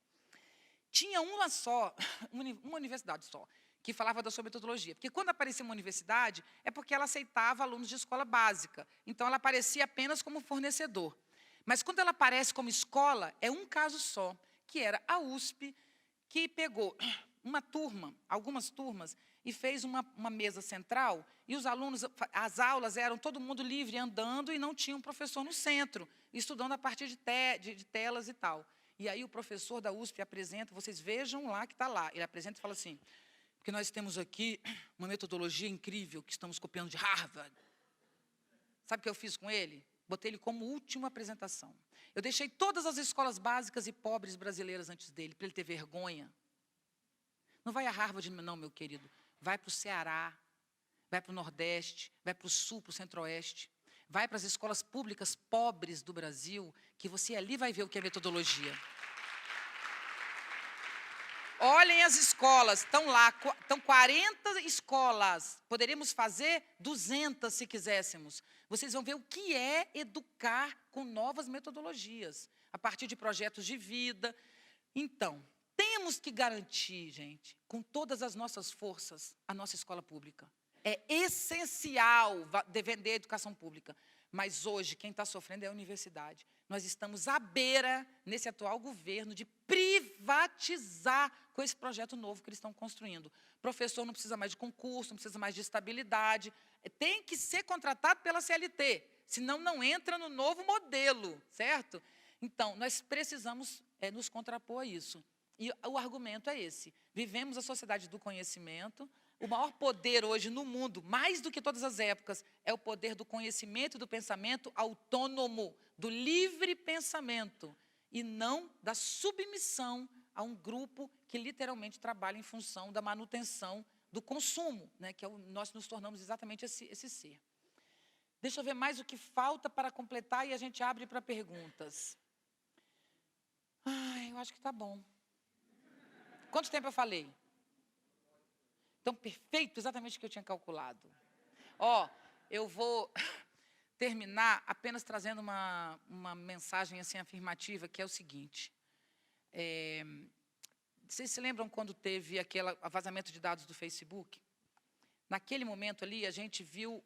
Tinha uma só, uma universidade só, que falava da sua metodologia. Porque quando aparecia uma universidade, é porque ela aceitava alunos de escola básica. Então, ela aparecia apenas como fornecedor. Mas, quando ela aparece como escola, é um caso só, que era a USP, que pegou uma turma, algumas turmas, e fez uma mesa central, e os alunos, as aulas eram todo mundo livre, andando, e não tinha um professor no centro, estudando a partir de telas e tal. E aí o professor da USP apresenta, vocês vejam lá que está lá, ele apresenta e fala assim: porque nós temos aqui uma metodologia incrível que estamos copiando de Harvard. Sabe o que eu fiz com ele? Botei ele como última apresentação. Eu deixei todas as escolas básicas e pobres brasileiras antes dele, para ele ter vergonha. Não vai a Harvard, não, meu querido. Vai para o Ceará, vai para o Nordeste, vai para o Sul, para o Centro-Oeste. Vai para as escolas públicas pobres do Brasil, que você ali vai ver o que é metodologia. Olhem as escolas, estão lá, estão 40 escolas. Poderíamos fazer 200 se quiséssemos. Vocês vão ver o que é educar com novas metodologias, a partir de projetos de vida. Então, temos que garantir, gente, com todas as nossas forças, a nossa escola pública. É essencial defender a educação pública. Mas hoje, quem está sofrendo é a universidade. Nós estamos à beira, nesse atual governo, de privatizar com esse projeto novo que eles estão construindo. O professor não precisa mais de concurso, não precisa mais de estabilidade. Tem que ser contratado pela CLT, senão não entra no novo modelo, certo? Então, nós precisamos nos contrapor a isso. E o argumento é esse: vivemos a sociedade do conhecimento. O maior poder hoje no mundo, mais do que todas as épocas, é o poder do conhecimento e do pensamento autônomo, do livre pensamento, e não da submissão a um grupo que literalmente trabalha em função da manutenção do consumo, né, que nós nos tornamos exatamente esse ser. Deixa eu ver mais o que falta para completar e a gente abre para perguntas. Eu acho que está bom. Quanto tempo eu falei? Então, perfeito, exatamente o que eu tinha calculado. Ó, eu vou terminar apenas trazendo uma mensagem assim, afirmativa, que é o seguinte. Vocês se lembram quando teve aquele vazamento de dados do Facebook? Naquele momento ali, a gente viu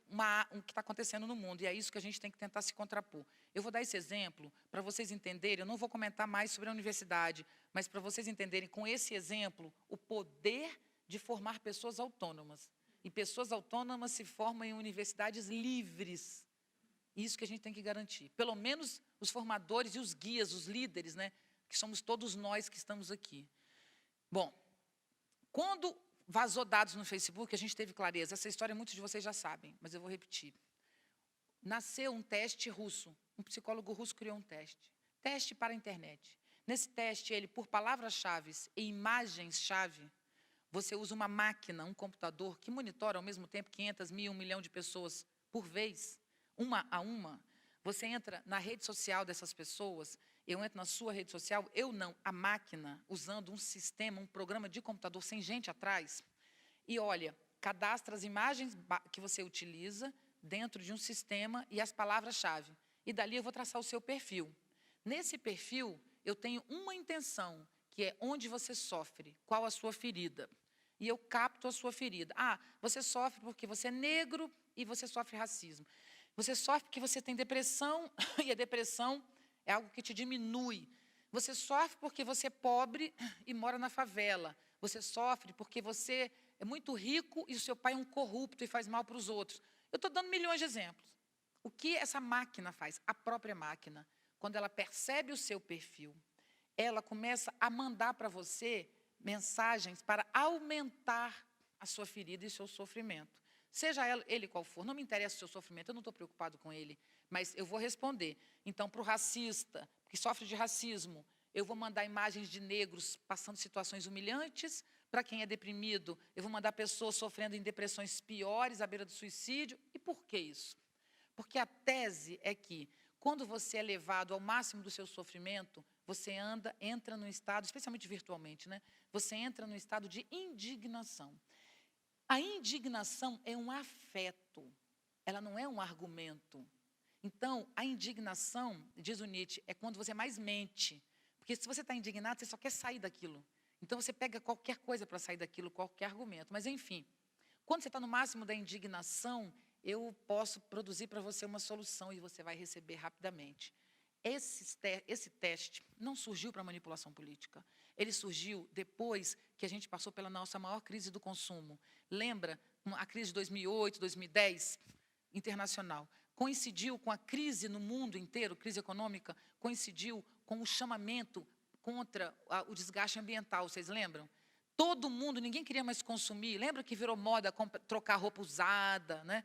o que está acontecendo no mundo, e é isso que a gente tem que tentar se contrapor. Eu vou dar esse exemplo para vocês entenderem, eu não vou comentar mais sobre a universidade, mas para vocês entenderem, com esse exemplo, o poder de formar pessoas autônomas. E pessoas autônomas se formam em universidades livres. Isso que a gente tem que garantir. Pelo menos os formadores e os guias, os líderes, né, que somos todos nós que estamos aqui. Bom, quando vazou dados no Facebook, a gente teve clareza. Essa história muitos de vocês já sabem, mas eu vou repetir. Nasceu um teste russo. Um psicólogo russo criou um teste. Teste para a internet. Nesse teste, ele, por palavras-chave e imagens-chave, você usa uma máquina, um computador, que monitora ao mesmo tempo 500 mil, 1 milhão de pessoas por vez, uma a uma. Você entra na rede social dessas pessoas, eu entro na sua rede social, eu não, a máquina, usando um sistema, um programa de computador sem gente atrás, e olha, cadastra as imagens que você utiliza dentro de um sistema e as palavras-chave. E dali eu vou traçar o seu perfil. Nesse perfil, eu tenho uma intenção, que é onde você sofre, qual a sua ferida. E eu capto a sua ferida. Ah, você sofre porque você é negro e você sofre racismo. Você sofre porque você tem depressão e a depressão é algo que te diminui. Você sofre porque você é pobre e mora na favela. Você sofre porque você é muito rico e o seu pai é um corrupto e faz mal para os outros. Eu estou dando milhões de exemplos. O que essa máquina faz? A própria máquina, quando ela percebe o seu perfil, ela começa a mandar para você mensagens para aumentar a sua ferida e o seu sofrimento. Seja ele qual for, não me interessa o seu sofrimento, eu não estou preocupado com ele, mas eu vou responder. Então, para o racista, que sofre de racismo, eu vou mandar imagens de negros passando situações humilhantes. Para quem é deprimido, eu vou mandar pessoas sofrendo em depressões piores, à beira do suicídio. E por que isso? Porque a tese é que, quando você é levado ao máximo do seu sofrimento, você entra num estado, especialmente virtualmente, né? Você entra num estado de indignação. A indignação é um afeto, ela não é um argumento. Então, a indignação, diz o Nietzsche, é quando você mais mente. Porque se você está indignado, você só quer sair daquilo. Então, você pega qualquer coisa para sair daquilo, qualquer argumento. Mas, enfim, quando você está no máximo da indignação, eu posso produzir para você uma solução e você vai receber rapidamente. Esse teste não surgiu para manipulação política. Ele surgiu depois que a gente passou pela nossa maior crise do consumo. Lembra a crise de 2008, 2010, internacional? Coincidiu com a crise no mundo inteiro, crise econômica, coincidiu com o chamamento contra o desgaste ambiental, vocês lembram? Todo mundo, ninguém queria mais consumir. Lembra que virou moda trocar roupa usada, né?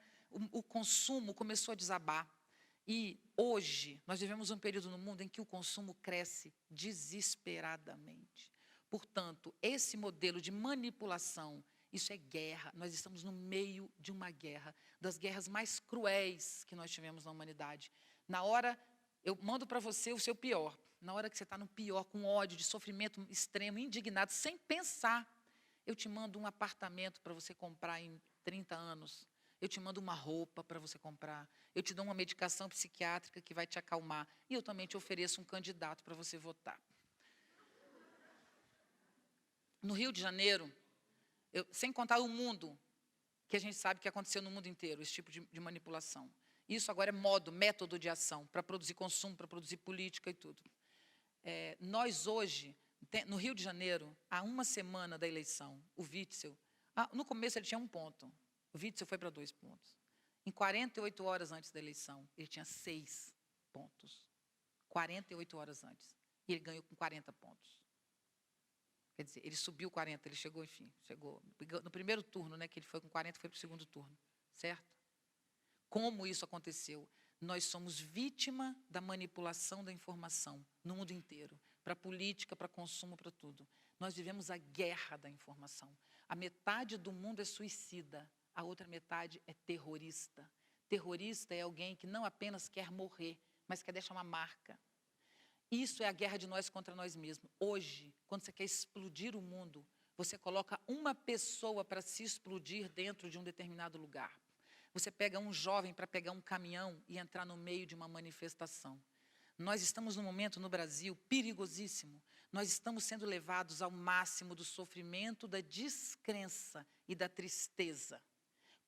O consumo começou a desabar. E hoje, nós vivemos um período no mundo em que o consumo cresce desesperadamente. Portanto, esse modelo de manipulação, isso é guerra. Nós estamos no meio de uma guerra, das guerras mais cruéis que nós tivemos na humanidade. Na hora, eu mando para você o seu pior. Na hora que você está no pior, com ódio, de sofrimento extremo, indignado, sem pensar, eu te mando um apartamento para você comprar em 30 anos. Eu te mando uma roupa para você comprar. Eu te dou uma medicação psiquiátrica que vai te acalmar. E eu também te ofereço um candidato para você votar. No Rio de Janeiro, sem contar o mundo, que a gente sabe que aconteceu no mundo inteiro, esse tipo de manipulação. Isso agora é método de ação, para produzir consumo, para produzir política e tudo. Nós hoje, no Rio de Janeiro, há uma semana da eleição, o Witzel, no começo ele tinha 1 ponto. O Witzel foi para 2 pontos. Em 48 horas antes da eleição, ele tinha 6 pontos. 48 horas antes. E ele ganhou com 40 pontos. Quer dizer, ele subiu 40, ele chegou, enfim, chegou. No primeiro turno, né, que ele foi com 40, foi para o segundo turno. Certo? Como isso aconteceu? Nós somos vítima da manipulação da informação no mundo inteiro. Para política, para consumo, para tudo. Nós vivemos a guerra da informação. A metade do mundo é suicida. A outra metade é terrorista. Terrorista é alguém que não apenas quer morrer, mas quer deixar uma marca. Isso é a guerra de nós contra nós mesmos. Hoje, quando você quer explodir o mundo, você coloca uma pessoa para se explodir dentro de um determinado lugar. Você pega um jovem para pegar um caminhão e entrar no meio de uma manifestação. Nós estamos num momento no Brasil perigosíssimo. Nós estamos sendo levados ao máximo do sofrimento, da descrença e da tristeza.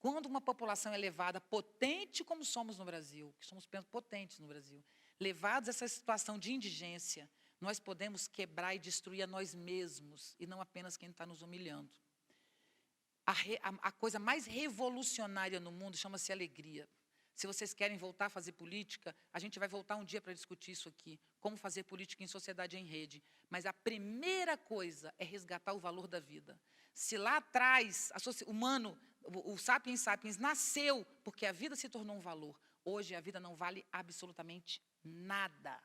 Quando uma população é levada, potente como somos no Brasil, que somos potentes no Brasil, levados a essa situação de indigência, nós podemos quebrar e destruir a nós mesmos, e não apenas quem está nos humilhando. A coisa mais revolucionária no mundo chama-se alegria. Se vocês querem voltar a fazer política, a gente vai voltar um dia para discutir isso aqui, como fazer política em sociedade em rede. Mas a primeira coisa é resgatar o valor da vida. Se lá atrás, o Sapiens Sapiens nasceu porque a vida se tornou um valor. Hoje a vida não vale absolutamente nada.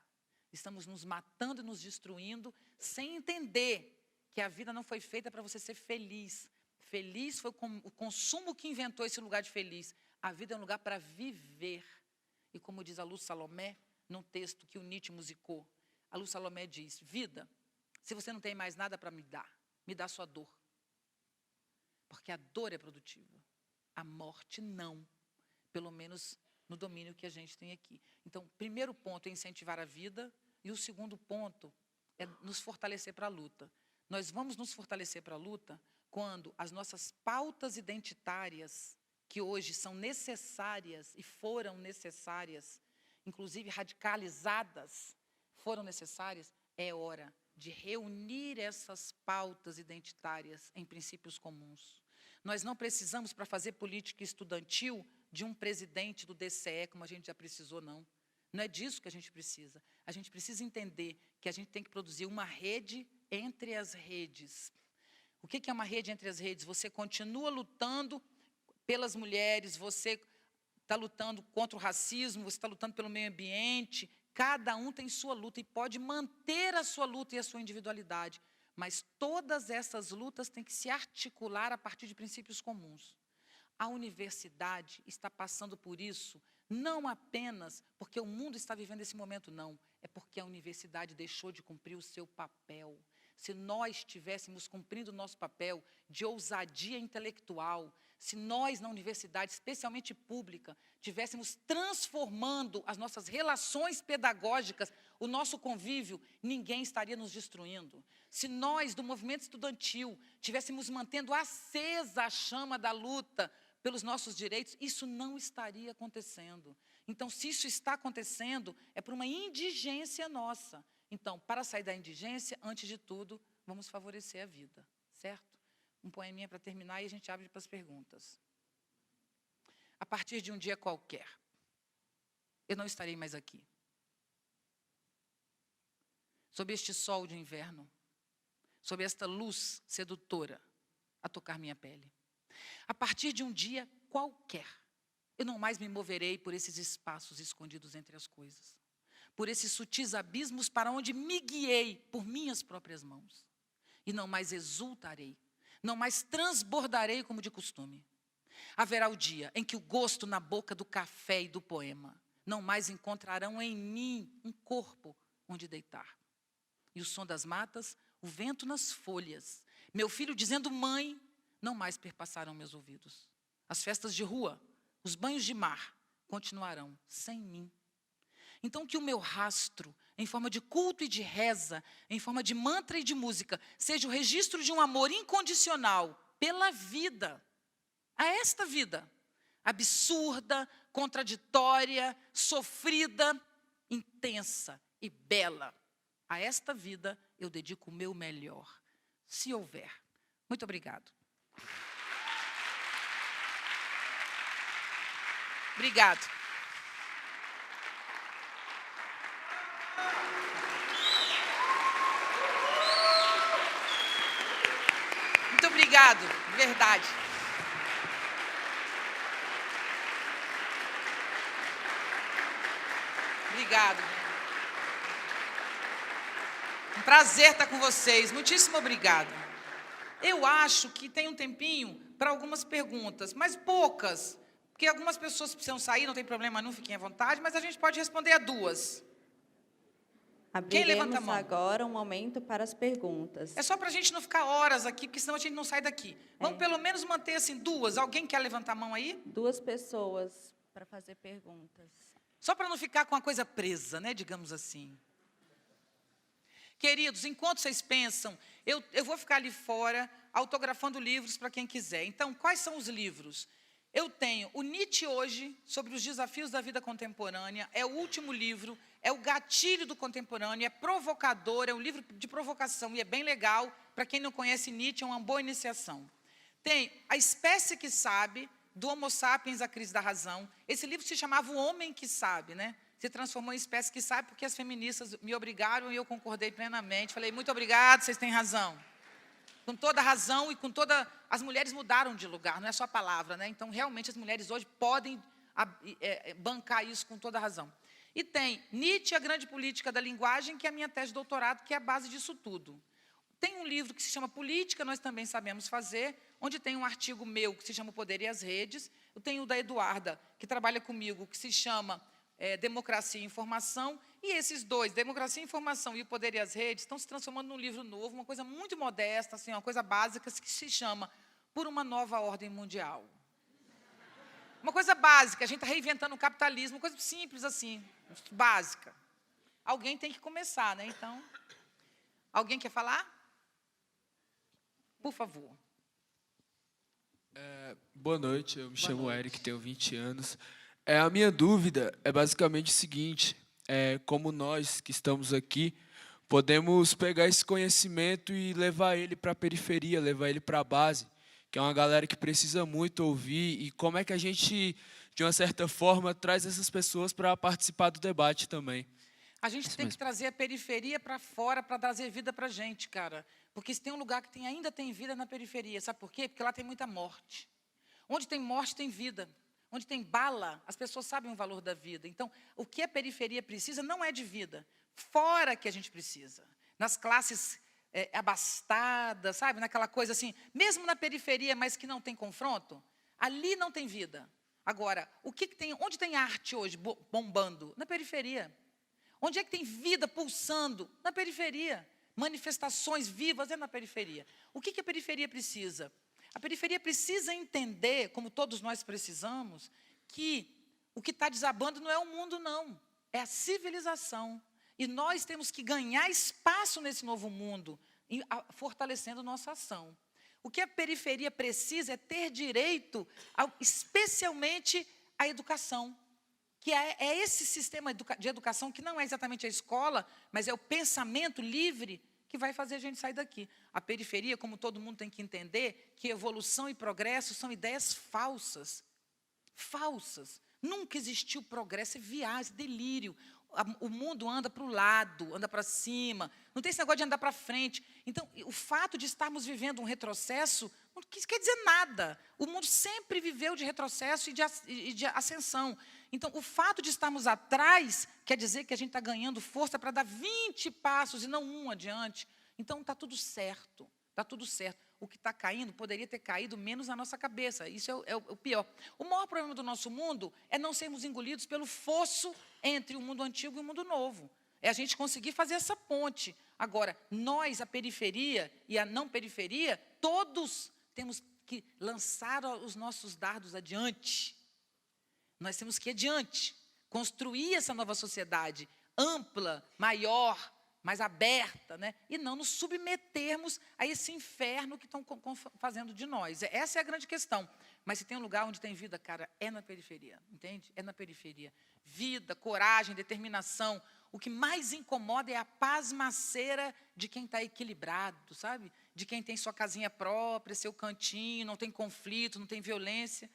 Estamos nos matando e nos destruindo sem entender que a vida não foi feita para você ser feliz. Feliz foi o consumo que inventou esse lugar de feliz. A vida é um lugar para viver. E como diz a Luz Salomé, num texto que o Nietzsche musicou, a Luz Salomé diz, vida, se você não tem mais nada para me dá sua dor. Porque a dor é produtiva. A morte não. Pelo menos no domínio que a gente tem aqui. Então, o primeiro ponto é incentivar a vida, e o segundo ponto é nos fortalecer para a luta. Nós vamos nos fortalecer para a luta quando as nossas pautas identitárias, que hoje são necessárias e foram necessárias, inclusive radicalizadas, foram necessárias, é hora de reunir essas pautas identitárias em princípios comuns. Nós não precisamos, para fazer política estudantil, de um presidente do DCE, como a gente já precisou, não. Não é disso que a gente precisa. A gente precisa entender que a gente tem que produzir uma rede entre as redes. O que é uma rede entre as redes? Você continua lutando pelas mulheres, você está lutando contra o racismo, você está lutando pelo meio ambiente. Cada um tem sua luta e pode manter a sua luta e a sua individualidade. Mas todas essas lutas têm que se articular a partir de princípios comuns. A universidade está passando por isso, não apenas porque o mundo está vivendo esse momento, não. É porque a universidade deixou de cumprir o seu papel. Se nós estivéssemos cumprindo o nosso papel de ousadia intelectual, se nós, na universidade, especialmente pública, estivéssemos transformando as nossas relações pedagógicas, o nosso convívio, ninguém estaria nos destruindo. Se nós, do movimento estudantil, estivéssemos mantendo acesa a chama da luta pelos nossos direitos, isso não estaria acontecendo. Então, se isso está acontecendo, é por uma indigência nossa. Então, para sair da indigência, antes de tudo, vamos favorecer a vida, certo? Um poeminha para terminar e a gente abre para as perguntas. A partir de um dia qualquer, eu não estarei mais aqui. Sob este sol de inverno, sob esta luz sedutora a tocar minha pele. A partir de um dia qualquer, eu não mais me moverei por esses espaços escondidos entre as coisas, por esses sutis abismos para onde me guiei por minhas próprias mãos. E não mais exultarei, não mais transbordarei como de costume. Haverá o dia em que o gosto na boca do café e do poema não mais encontrarão em mim um corpo onde deitar. E o som das matas, o vento nas folhas, meu filho dizendo mãe, não mais perpassarão meus ouvidos. As festas de rua, os banhos de mar, continuarão sem mim. Então, que o meu rastro, em forma de culto e de reza, em forma de mantra e de música, seja o registro de um amor incondicional pela vida, a esta vida, absurda, contraditória, sofrida, intensa e bela. A esta vida eu dedico o meu melhor, se houver. Muito obrigado. Obrigado. Muito obrigado, de verdade. Obrigado. Um prazer estar com vocês. Muitíssimo obrigado. Eu acho que tem um tempinho para algumas perguntas, mas poucas, porque algumas pessoas precisam sair, não tem problema não, fiquem à vontade, mas a gente pode responder a duas. Quem levanta a Abriremos mão? agora um momento para as perguntas. É só para a gente não ficar horas aqui, porque senão a gente não sai daqui. Vamos pelo menos manter assim 2. Alguém quer levantar a mão aí? 2 pessoas para fazer perguntas. Só para não ficar com a coisa presa, né, digamos assim. Queridos, enquanto vocês pensam, eu vou ficar ali fora autografando livros para quem quiser. Então, quais são os livros? Eu tenho o Nietzsche hoje, sobre os desafios da vida contemporânea, é o último livro, é o gatilho do contemporâneo, é provocador, é um livro de provocação e é bem legal. Para quem não conhece Nietzsche, é uma boa iniciação. Tem A Espécie que Sabe, do Homo Sapiens, a Crise da Razão. Esse livro se chamava O Homem que Sabe, né? Se transformou em Espécie que Sabe, porque as feministas me obrigaram e eu concordei plenamente. Falei, muito obrigado, vocês têm razão. Com toda razão e com toda... As mulheres mudaram de lugar, não é só a palavra, né? Então, realmente, as mulheres hoje podem bancar isso com toda razão. E tem Nietzsche, a Grande Política da Linguagem, que é a minha tese de doutorado, que é a base disso tudo. Tem um livro que se chama Política, Nós Também Sabemos Fazer, onde tem um artigo meu que se chama O Poder e as Redes. Eu tenho o da Eduarda, que trabalha comigo, que se chama Democracia e Informação. E esses dois, Democracia e Informação e O Poder e as Redes, estão se transformando num livro novo, uma coisa muito modesta, assim, uma coisa básica, que se chama Por uma Nova Ordem Mundial. Uma coisa básica, a gente está reinventando o capitalismo, uma coisa simples assim, básica. Alguém tem que começar, né? Então, alguém quer falar? Por favor. Boa noite, eu me chamo Eric, tenho 20 anos. A minha dúvida é basicamente o seguinte, como nós que estamos aqui, podemos pegar esse conhecimento e levar ele para a periferia, levar ele para a base, que é uma galera que precisa muito ouvir, e como é que a gente, de uma certa forma, traz essas pessoas para participar do debate também. A gente tem que trazer a periferia para fora para trazer vida para a gente, cara. Porque se tem um lugar que ainda tem vida na periferia, sabe por quê? Porque lá tem muita morte. Onde tem morte, tem vida. Onde tem bala, as pessoas sabem o valor da vida. Então, o que a periferia precisa não é de vida. Fora que a gente precisa. Nas classes abastadas, sabe? Naquela coisa assim, mesmo na periferia, mas que não tem confronto, ali não tem vida. Agora, onde tem arte hoje bombando? Na periferia. Onde é que tem vida pulsando? Na periferia. Manifestações vivas é na periferia. O que a periferia precisa? A periferia precisa entender, como todos nós precisamos, que o que está desabando não é o mundo, não. É a civilização. E nós temos que ganhar espaço nesse novo mundo, fortalecendo nossa ação. O que a periferia precisa é ter direito, especialmente à educação. Que é esse sistema de educação que não é exatamente a escola, mas é o pensamento livre que vai fazer a gente sair daqui. A periferia, como todo mundo tem que entender, que evolução e progresso são ideias falsas. Falsas. Nunca existiu progresso, é viagem, delírio. O mundo anda para o lado, anda para cima, não tem esse negócio de andar para frente. Então, o fato de estarmos vivendo um retrocesso não quer dizer nada. O mundo sempre viveu de retrocesso e de ascensão. Então, o fato de estarmos atrás quer dizer que a gente está ganhando força para dar 20 passos e não um adiante. Então, está tudo certo, está tudo certo. O que está caindo poderia ter caído menos na nossa cabeça. Isso é o pior. O maior problema do nosso mundo é não sermos engolidos pelo fosso entre o mundo antigo e o mundo novo. É a gente conseguir fazer essa ponte. Agora, nós, a periferia e a não periferia, todos temos que lançar os nossos dardos adiante. Nós temos que ir adiante, construir essa nova sociedade ampla, maior, mais aberta, né? E não nos submetermos a esse inferno que estão fazendo de nós. Essa é a grande questão. Mas se tem um lugar onde tem vida, cara, é na periferia, entende? É na periferia. Vida, coragem, determinação. O que mais incomoda é a pasmaceira de quem está equilibrado, sabe? De quem tem sua casinha própria, seu cantinho, não tem conflito, não tem violência.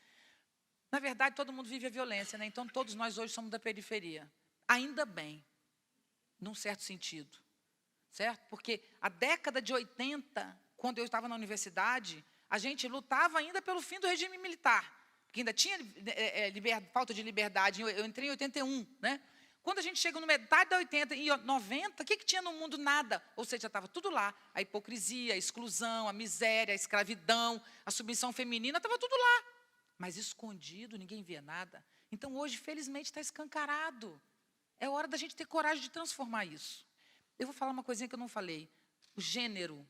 Na verdade, todo mundo vive a violência, né? Então, todos nós hoje somos da periferia. Ainda bem, num certo sentido, certo? Porque a década de 80, quando eu estava na universidade, a gente lutava ainda pelo fim do regime militar, porque ainda tinha falta de liberdade. Eu entrei em 81, né? Quando a gente chega no metade da 80 e 90, o que tinha no mundo? Nada. Ou seja, estava tudo lá. A hipocrisia, a exclusão, a miséria, a escravidão, a submissão feminina, estava tudo lá. Mas escondido, ninguém via nada. Então, hoje, felizmente, está escancarado. É hora da gente ter coragem de transformar isso. Eu vou falar uma coisinha que eu não falei. O gênero.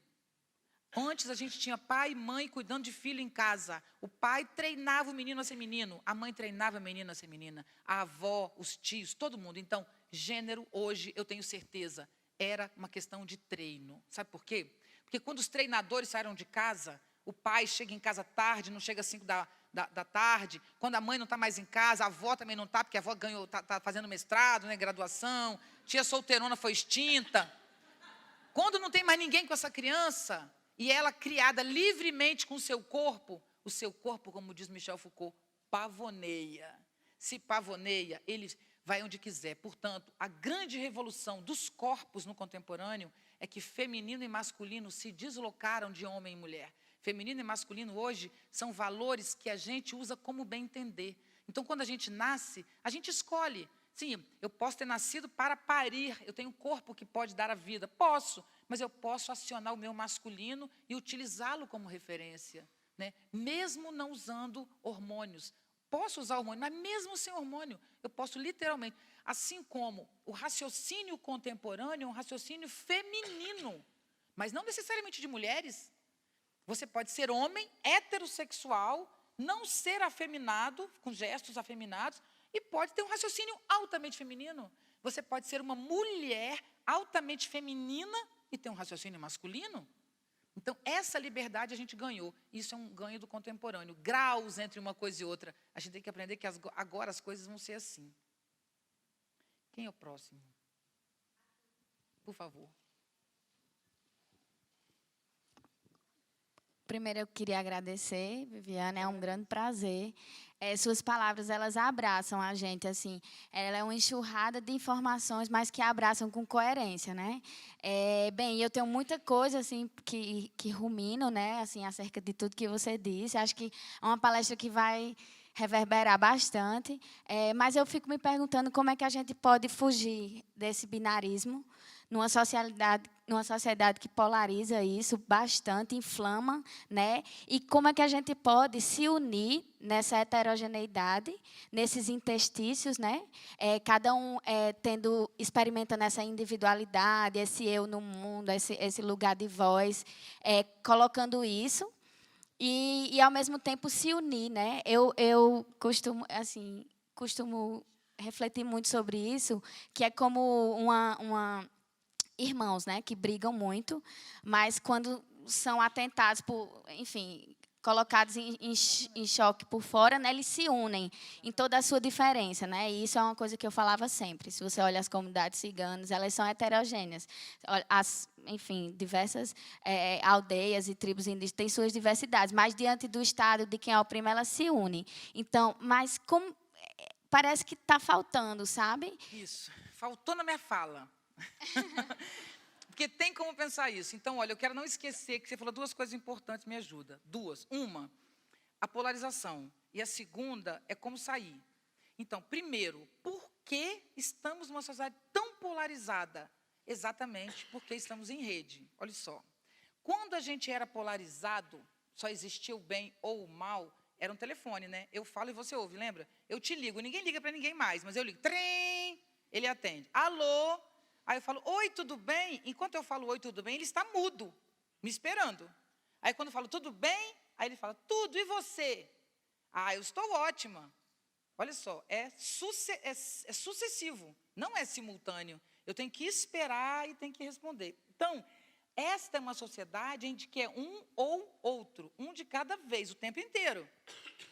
Antes a gente tinha pai e mãe cuidando de filho em casa. O pai treinava o menino a ser menino, a mãe treinava a menina a ser menina, a avó, os tios, todo mundo. Então, gênero, hoje, eu tenho certeza, era uma questão de treino. Sabe por quê? Porque quando os treinadores saíram de casa, o pai chega em casa tarde, não chega às 5 da tarde. Quando a mãe não está mais em casa, a avó também não está, porque a avó ganhou, está fazendo mestrado, né, graduação, tia solteirona foi extinta. Quando não tem mais ninguém com essa criança, e ela criada livremente com o seu corpo, como diz Michel Foucault, pavoneia. Se pavoneia, ele vai onde quiser. Portanto, a grande revolução dos corpos no contemporâneo é que feminino e masculino se deslocaram de homem e mulher. Feminino e masculino hoje são valores que a gente usa como bem entender. Então, quando a gente nasce, a gente escolhe. Sim, eu posso ter nascido para parir, eu tenho um corpo que pode dar a vida. Posso, mas eu posso acionar o meu masculino e utilizá-lo como referência, né? Mesmo não usando hormônios. Posso usar hormônio, mas mesmo sem hormônio, eu posso literalmente. Assim como o raciocínio contemporâneo é um raciocínio feminino, mas não necessariamente de mulheres. Você pode ser homem, heterossexual, não ser afeminado, com gestos afeminados, e pode ter um raciocínio altamente feminino. Você pode ser uma mulher altamente feminina e ter um raciocínio masculino. Então, essa liberdade a gente ganhou. Isso é um ganho do contemporâneo. Graus entre uma coisa e outra. A gente tem que aprender que agora as coisas vão ser assim. Quem é o próximo? Por favor. Primeiro, eu queria agradecer, Viviane, é um grande prazer. Suas palavras, elas abraçam a gente, assim. Ela é uma enxurrada de informações, mas que abraçam com coerência, né? Bem, eu tenho muita coisa, assim, que rumino, né, assim, acerca de tudo que você disse. Acho que é uma palestra que vai reverberar bastante, mas eu fico me perguntando como é que a gente pode fugir desse binarismo numa sociedade que polariza isso bastante, inflama, né? E como é que a gente pode se unir nessa heterogeneidade, nesses interstícios, né? Cada um experimentando essa individualidade, esse eu no mundo, esse lugar de voz, colocando isso e ao mesmo tempo se unir, né? Eu costumo refletir muito sobre isso, que é como irmãos, né, que brigam muito, mas quando são atentados enfim, colocados em choque por fora, né, eles se unem em toda a sua diferença, né? E isso é uma coisa que eu falava sempre. Se você olha as comunidades ciganas, elas são heterogêneas. Enfim, diversas aldeias e tribos indígenas têm suas diversidades, mas diante do Estado, de quem oprime, elas se unem. Então, mas como parece que está faltando, sabe? Isso. Faltou na minha fala. Porque tem como pensar isso. Então, olha, eu quero não esquecer que você falou duas coisas importantes, me ajuda. Duas. Uma, a polarização. E a segunda é como sair. Então, primeiro, por que estamos numa sociedade tão polarizada? Exatamente porque estamos em rede. Olha só. Quando a gente era polarizado, só existia o bem ou o mal, era um telefone, né? Eu falo e você ouve, lembra? Eu te ligo, ninguém liga para ninguém mais, mas eu ligo. Trem, ele atende. Alô? Aí eu falo, oi, tudo bem? Enquanto eu falo, oi, tudo bem, ele está mudo, me esperando. Aí, quando eu falo, tudo bem? Aí ele fala, tudo, e você? Ah, eu estou ótima. Olha só, é sucessivo, não é simultâneo. Eu tenho que esperar e tenho que responder. Então, esta é uma sociedade em que é um ou outro, um de cada vez, o tempo inteiro.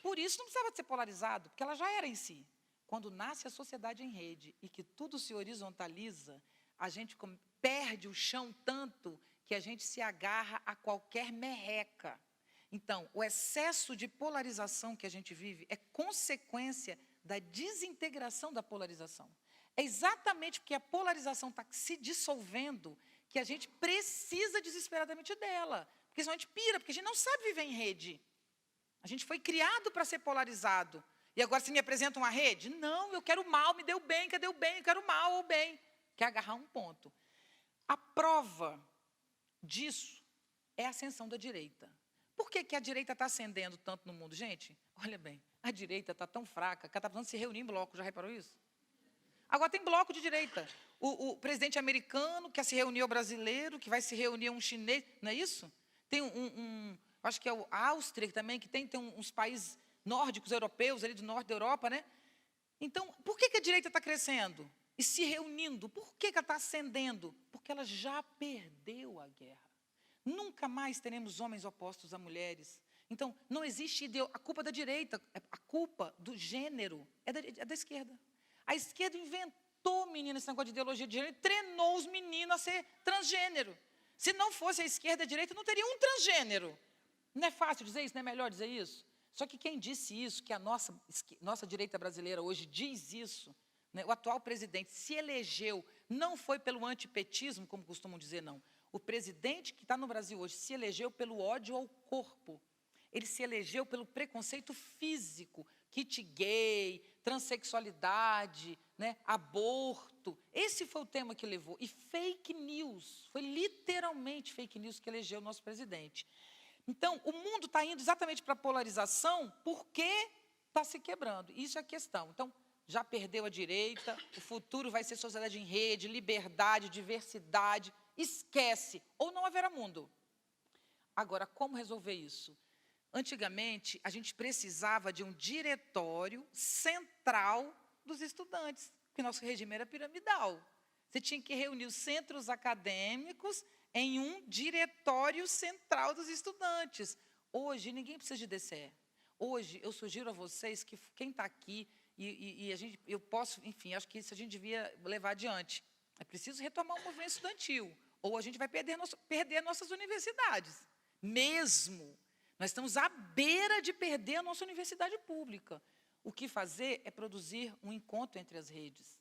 Por isso, não precisava ser polarizado, porque ela já era em si. Quando nasce a sociedade em rede e que tudo se horizontaliza, a gente perde o chão tanto que a gente se agarra a qualquer merreca. Então, o excesso de polarização que a gente vive é consequência da desintegração da polarização. É exatamente porque a polarização está se dissolvendo que a gente precisa desesperadamente dela. Porque senão a gente pira, porque a gente não sabe viver em rede. A gente foi criado para ser polarizado. E agora você me apresenta uma rede? Não, eu quero o mal, me deu bem, cadê o bem? Eu quero o mal ou o bem. Quer agarrar um ponto. A prova disso é a ascensão da direita. Por que a direita está ascendendo tanto no mundo? Gente, olha bem, a direita está tão fraca que ela está precisando se reunir em bloco, já reparou isso? Agora tem bloco de direita. O presidente americano quer se reunir ao brasileiro, que vai se reunir a um chinês, não é isso? Tem acho que é a Áustria também, que tem uns países nórdicos, europeus, ali do norte da Europa, né? Então, por que a direita está crescendo? E se reunindo? Por que ela está ascendendo? Porque ela já perdeu a guerra. Nunca mais teremos homens opostos a mulheres. Então, não existe a culpa da direita, a culpa do gênero é da esquerda. A esquerda inventou, menina, esse negócio de ideologia de gênero, e treinou os meninos a ser transgênero. Se não fosse a esquerda e a direita, não teria um transgênero. Não é fácil dizer isso, não é melhor dizer isso? Só que quem disse isso, que a nossa direita brasileira hoje diz isso, né, o atual presidente se elegeu, não foi pelo antipetismo, como costumam dizer, não. O presidente que está no Brasil hoje se elegeu pelo ódio ao corpo. Ele se elegeu pelo preconceito físico, kit gay, transexualidade, né, aborto. Esse foi o tema que levou. E fake news, foi literalmente fake news que elegeu o nosso presidente. Então, o mundo está indo exatamente para a polarização porque está se quebrando. Isso é a questão. Então, já perdeu a direita, o futuro vai ser sociedade em rede, liberdade, diversidade. Esquece, ou não haverá mundo. Agora, como resolver isso? Antigamente, a gente precisava de um diretório central dos estudantes, porque nosso regime era piramidal. Você tinha que reunir os centros acadêmicos em um diretório central dos estudantes. Hoje, ninguém precisa de DCE. Hoje, eu sugiro a vocês que quem está aqui, eu posso, enfim, acho que isso a gente devia levar adiante. É preciso retomar o movimento estudantil, ou a gente vai perder nossas universidades. Mesmo. Nós estamos à beira de perder a nossa universidade pública. O que fazer é produzir um encontro entre as redes.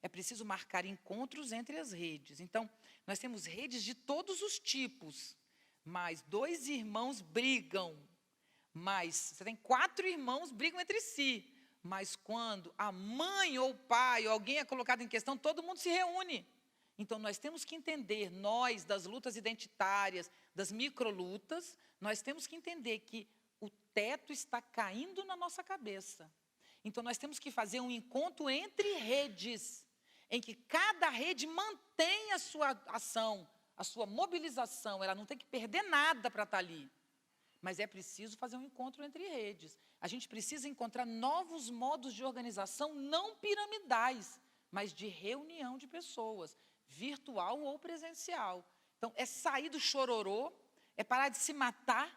É preciso marcar encontros entre as redes. Então, nós temos redes de todos os tipos, mas 2 irmãos brigam. Mas você tem 4 irmãos brigam entre si. Mas quando a mãe ou o pai ou alguém é colocado em questão, todo mundo se reúne. Então, nós temos que entender, nós, das lutas identitárias, das microlutas, nós temos que entender que o teto está caindo na nossa cabeça. Então, nós temos que fazer um encontro entre redes, em que cada rede mantém a sua ação, a sua mobilização, ela não tem que perder nada para estar ali. Mas é preciso fazer um encontro entre redes. A gente precisa encontrar novos modos de organização não piramidais, mas de reunião de pessoas, virtual ou presencial. Então, é sair do chororô, é parar de se matar,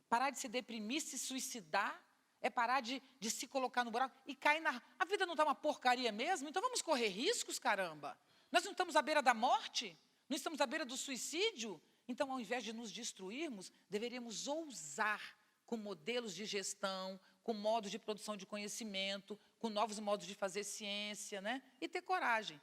parar de se deprimir, se suicidar, é parar de se colocar no buraco e cair na... A vida não está uma porcaria mesmo? Então vamos correr riscos, caramba. Nós não estamos à beira da morte? Não estamos à beira do suicídio? Então, ao invés de nos destruirmos, deveríamos ousar com modelos de gestão, com modos de produção de conhecimento, com novos modos de fazer ciência, né? E ter coragem.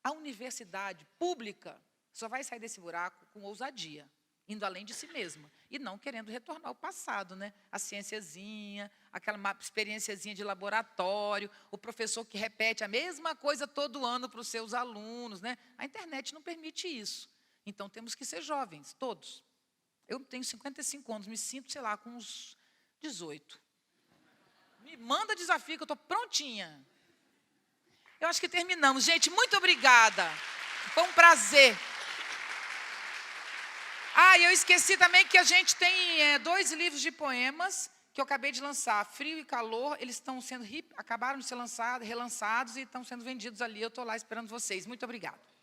A universidade pública só vai sair desse buraco com ousadia, indo além de si mesma, e não querendo retornar ao passado, né? A cienciazinha, aquela experiênciazinha de laboratório, o professor que repete a mesma coisa todo ano para os seus alunos, né? A internet não permite isso. Então, temos que ser jovens, todos. Eu tenho 55 anos, me sinto, sei lá, com uns 18. Me manda desafio, que eu estou prontinha. Eu acho que terminamos. Gente, muito obrigada. Foi um prazer. Ah, e eu esqueci também que a gente tem 2 livros de poemas que eu acabei de lançar, Frio e Calor. Eles estão sendo acabaram de ser relançados e estão sendo vendidos ali. Eu estou lá esperando vocês. Muito obrigada.